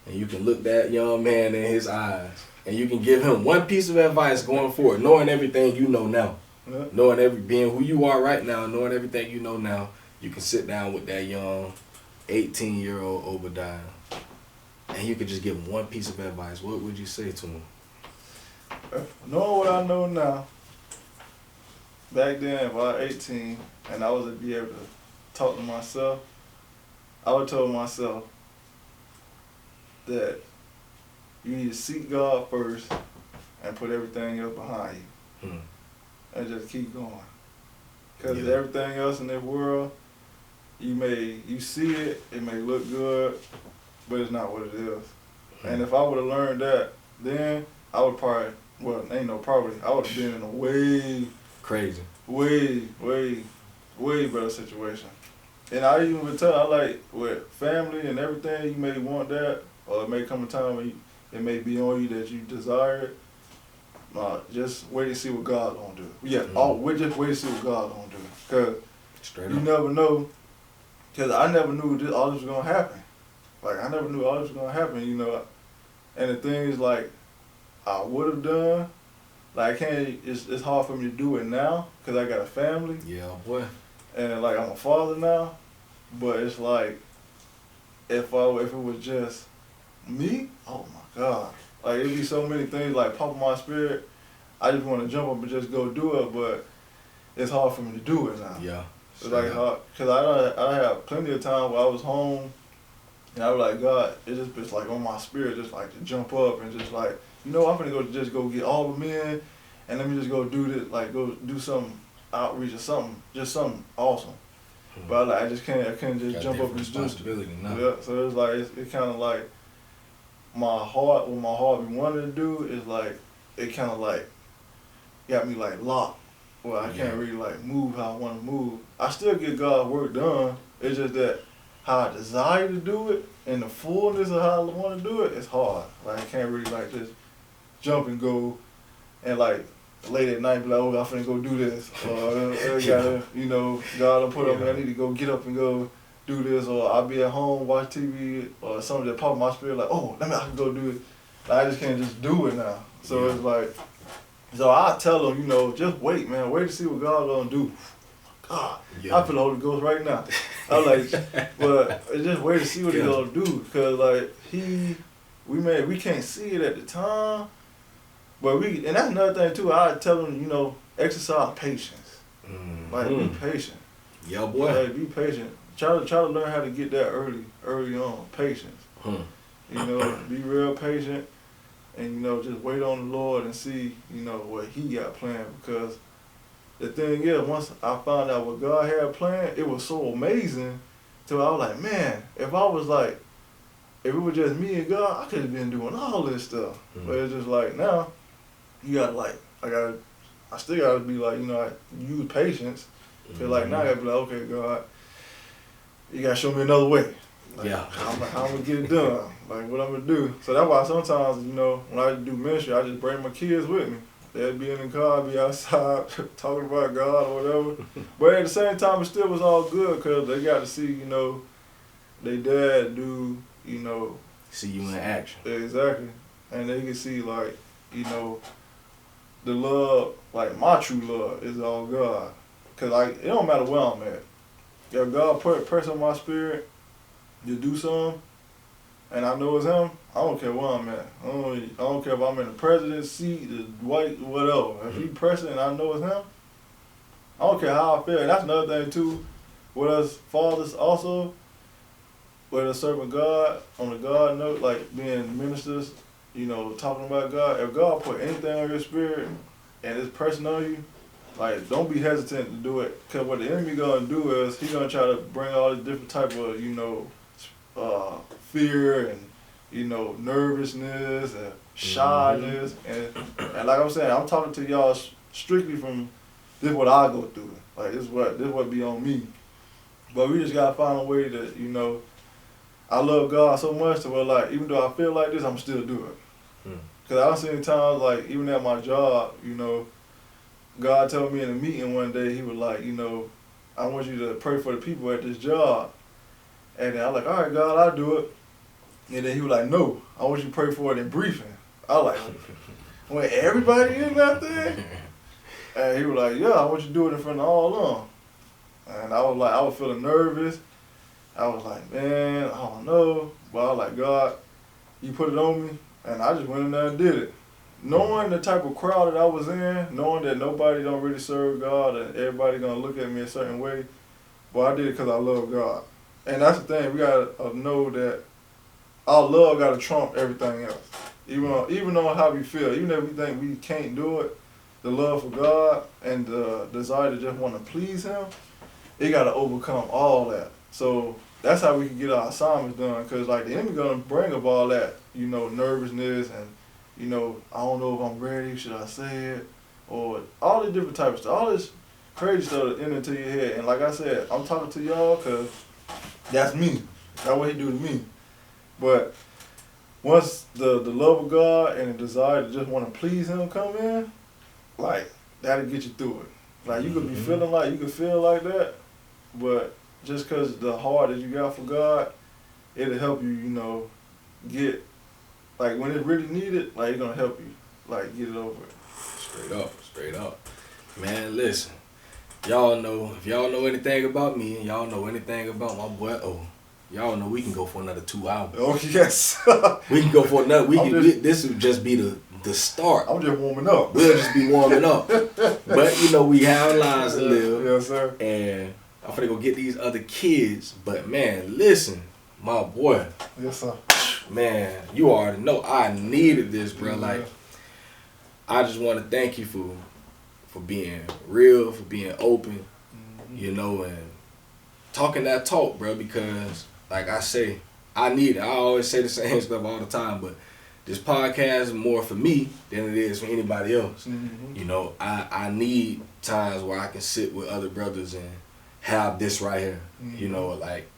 you can look that young man in his eyes, and you can give him one piece of advice going forward, knowing everything you know now, being who you are right now, knowing everything you know now, you can sit down with that young 18-year-old Obadiah, and you could just give him one piece of advice. What would you say to him? Knowing what I know now, back then, if I was 18 and I was to be able to talk to myself, I would tell myself that you need to seek God first and put everything else behind you. And just keep going. Because everything else in this world, you see it, it may look good, but it's not what it is. And if I would have learned that, then I would probably, well, ain't no probably, I would have been in a way better situation. And I even would tell, I like, with family and everything, you may want that, or it may come a time when it may be on you that you desire it. Just wait and see what God gonna do. We'll just wait and see what God gonna do. Because you never know, because I never knew all this was gonna happen. Like, I never knew all this was gonna happen, you know. And the thing is, like, I would have done, like, it's hard for me to do it now, because I got a family. Yeah, boy. And, like, I'm a father now. But it's like, if it was just me, oh my God. Like, it'd be so many things, like, pop in my spirit. I just want to jump up and just go do it, but it's hard for me to do it now. Yeah. It's like hard, because I have plenty of time where I was home, and I was like, God, it's just like on my spirit, just like to jump up and just like, you know, I'm gonna go get all the men, and let me just go do this, like go do some outreach or something, just something awesome. But I can't just jump up and do it. Yeah, so it's like it's kind of like what my heart be wanting to do is like it kind of like got me like locked, where I can't really like move how I want to move. I still get God's work done. It's just that how I desire to do it and the fullness of how I want to do it, it's hard. Like I can't really like just jump and go and like late at night be like, oh, I'm finna go do this. Or I gotta, you know, God will put up and I need to go get up and go do this. Or I'll be at home, watch TV or something that pop in my spirit like, oh, I can go do it. Like, I just can't just do it now. So it's like, so I tell them, you know, just wait, man. Wait to see what God's gonna do. God, I feel the Holy Ghost right now. I'm like, but just wait to see what He's gonna do. Cause like we can't see it at the time. But and that's another thing too. I tell them, you know, exercise patience. Like be patient. Yeah, boy. Like be patient. Try to learn how to get that early on. Patience. You know, be real patient, and you know, just wait on the Lord and see, you know, what He got planned. Because the thing is, once I found out what God had planned, it was so amazing. So I was like, man, if it was just me and God, I could have been doing all this stuff. But it's just like now, you gotta like, I still gotta be like, you know, I use patience. Cause like now I gotta be like, okay, God, you gotta show me another way. Like, how I'm gonna get it done? Like what I'm gonna do? So that's why sometimes, you know, when I do ministry, I just bring my kids with me. They'd be in the car, I'd be outside talking about God or whatever. But at the same time, it still was all good because they got to see, you know, their dad do, you know. See you in action. Exactly. And they can see, like, you know, the love, like my true love is all God. Because, like, it don't matter where I'm at. If God put a person in my spirit to do something, and I know it's Him, I don't care where I'm at. I don't care if I'm in the president's seat, the white, whatever. If He president and I know it's Him, I don't care how I feel. And that's another thing, too, with us fathers also, with us serving God, on the God note, like being ministers, you know, talking about God. If God put anything on your spirit and it's pressing on you, like, don't be hesitant to do it. Because what the enemy going to do is he going to try to bring all these different type of, fear and, nervousness and shyness. And like I'm saying, I'm talking to y'all strictly from this is what I go through. Like, this is what be on me. But we just got to find a way that, I love God so much to where, like, even though I feel like this, I'm still do it. Because I seen times, like, even at my job, God told me in a meeting one day, he was like, I want you to pray for the people at this job. And then I was like, all right, God, I'll do it. And then he was like, no, I want you to pray for it in briefing. I was like, when everybody in that thing? And he was like, yeah, I want you to do it in front of all of them. And I was feeling nervous. I was like, man, I don't know. But I was like, God, you put it on me. And I just went in there and did it. Knowing the type of crowd that I was in, knowing that nobody don't really serve God and everybody going to look at me a certain way, but I did it because I love God. And that's the thing, we got to know that our love got to trump everything else. Even on how we feel, even if we think we can't do it, the love for God and the desire to just want to please Him, it got to overcome all that. So that's how we can get our assignments done, because like the enemy going to bring up all that, nervousness and, I don't know if I'm ready, should I say it? Or all the different types of stuff, all this crazy stuff that enter into your head. And like I said, I'm talking to y'all because that's me. That's what he do to me. But once the love of God and the desire to just want to please him come in, like, that'll get you through it. Like, you could be feeling like, you could feel like that, but just because the heart that you got for God, it'll help you, get, like, when it's really needed, like, it's going to help you, like, get it over it. Straight up. Man, listen. Y'all know, if y'all know anything about me and y'all know anything about my boy y'all know we can go for another 2 hours. Oh, yes. We can go for another, this would just be the start. I'm just warming up. We'll just be warming up. But, we have lives to live. Yes, sir. And I'm finna go get these other kids. But, man, listen, my boy. Yes, sir. Man, you already know I needed this, bro. Like, I just want to thank you for being real, for being open, and talking that talk, bro, because, like I say, I need it. I always say the same stuff all the time, but this podcast is more for me than it is for anybody else. I need times where I can sit with other brothers and have this right here, like,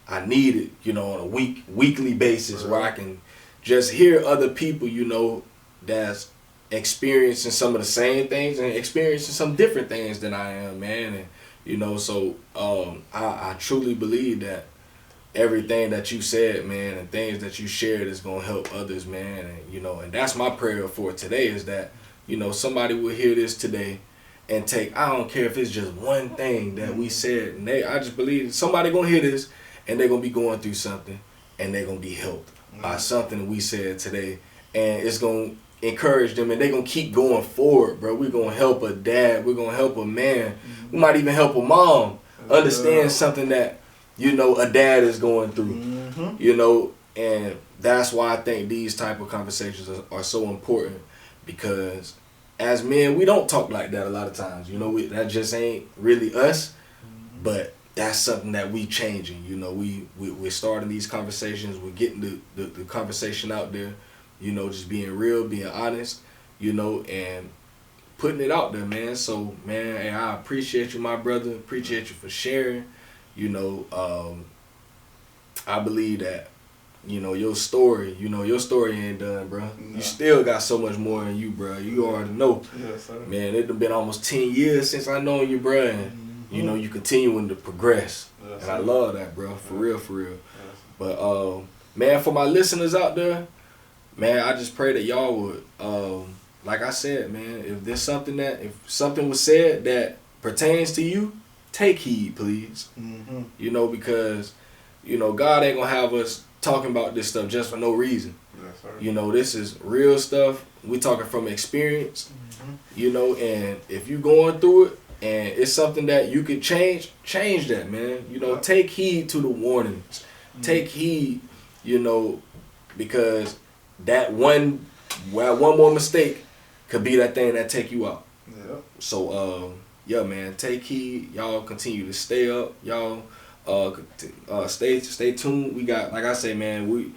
I need it, on a weekly basis, where I can just hear other people, that's experiencing some of the same things and experiencing some different things than I am, man. And, so I truly believe that everything that you said, man, and things that you shared is going to help others, man. And, and that's my prayer for today is that, somebody will hear this today and take, I don't care if it's just one thing that we said, and I just believe somebody going to hear this and they're going to be going through something and they're going to be helped by something we said today. And it's going to encourage them and they're going to keep going forward, bro. We're going to help a dad. We're going to help a man. We might even help a mom understand something that, a dad is going through, and that's why I think these type of conversations are so important, because as men, we don't talk like that a lot of times. That just ain't really us, but that's something that we changing. We're starting these conversations. We're getting the conversation out there, just being real, being honest, and putting it out there, man. So, man, hey, I appreciate you, my brother. Appreciate you for sharing. I believe that, your story ain't done, bro. Nah. You still got so much more in you, bro. You already know. Yes, sir. Man, it done been almost 10 years since I known you, bro. And, you continuing to progress. Yes, and I love that, bro. For real. Yes. But, man, for my listeners out there, man, I just pray that y'all would, like I said, man, if something was said that pertains to you, take heed, please. Because, God ain't gonna have us talking about this stuff just for no reason. Yes, sir. This is real stuff. We talking from experience, and if you going through it and it's something that you could change that, man. Take heed to the warnings. Take heed, because that one more mistake could be that thing that take you out. Yeah. So, yeah, man, take heed. Y'all continue to stay up. Y'all stay tuned. We got, like I say, man,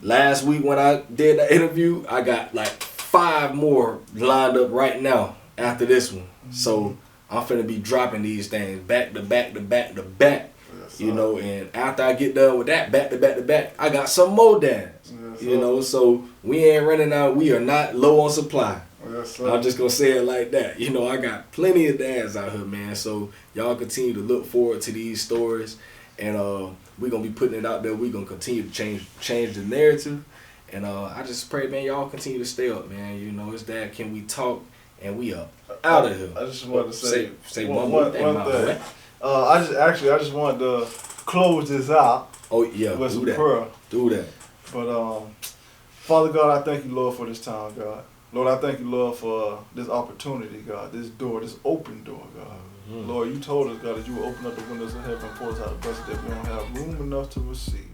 last week when I did the interview, I got like 5 more lined up right now after this one. So I'm finna be dropping these things back to back to back to back. Yes, you know, and after I get done with that, back to back to back, I got some more dance. Yes, you know, so we ain't running out. We are not low on supply. Yes, I'm just gonna say it like that. You know, I got plenty of dads out here, man. So y'all continue to look forward to these stories, and we're gonna be putting it out there. We're gonna continue to change the narrative, and I just pray, man, y'all continue to stay up, man. You know, it's that. Can we talk? And we up out of here. I just wanted to say one more thing. I just wanted to close this out. Oh yeah, with some prayer. Do that. But Father God, I thank you, Lord, for this time, God. Lord, I thank you, Lord, for this opportunity, God, this door, this open door, God. Mm-hmm. Lord, you told us, God, that you will open up the windows of heaven and pour us out a blessing that we don't have room enough to receive.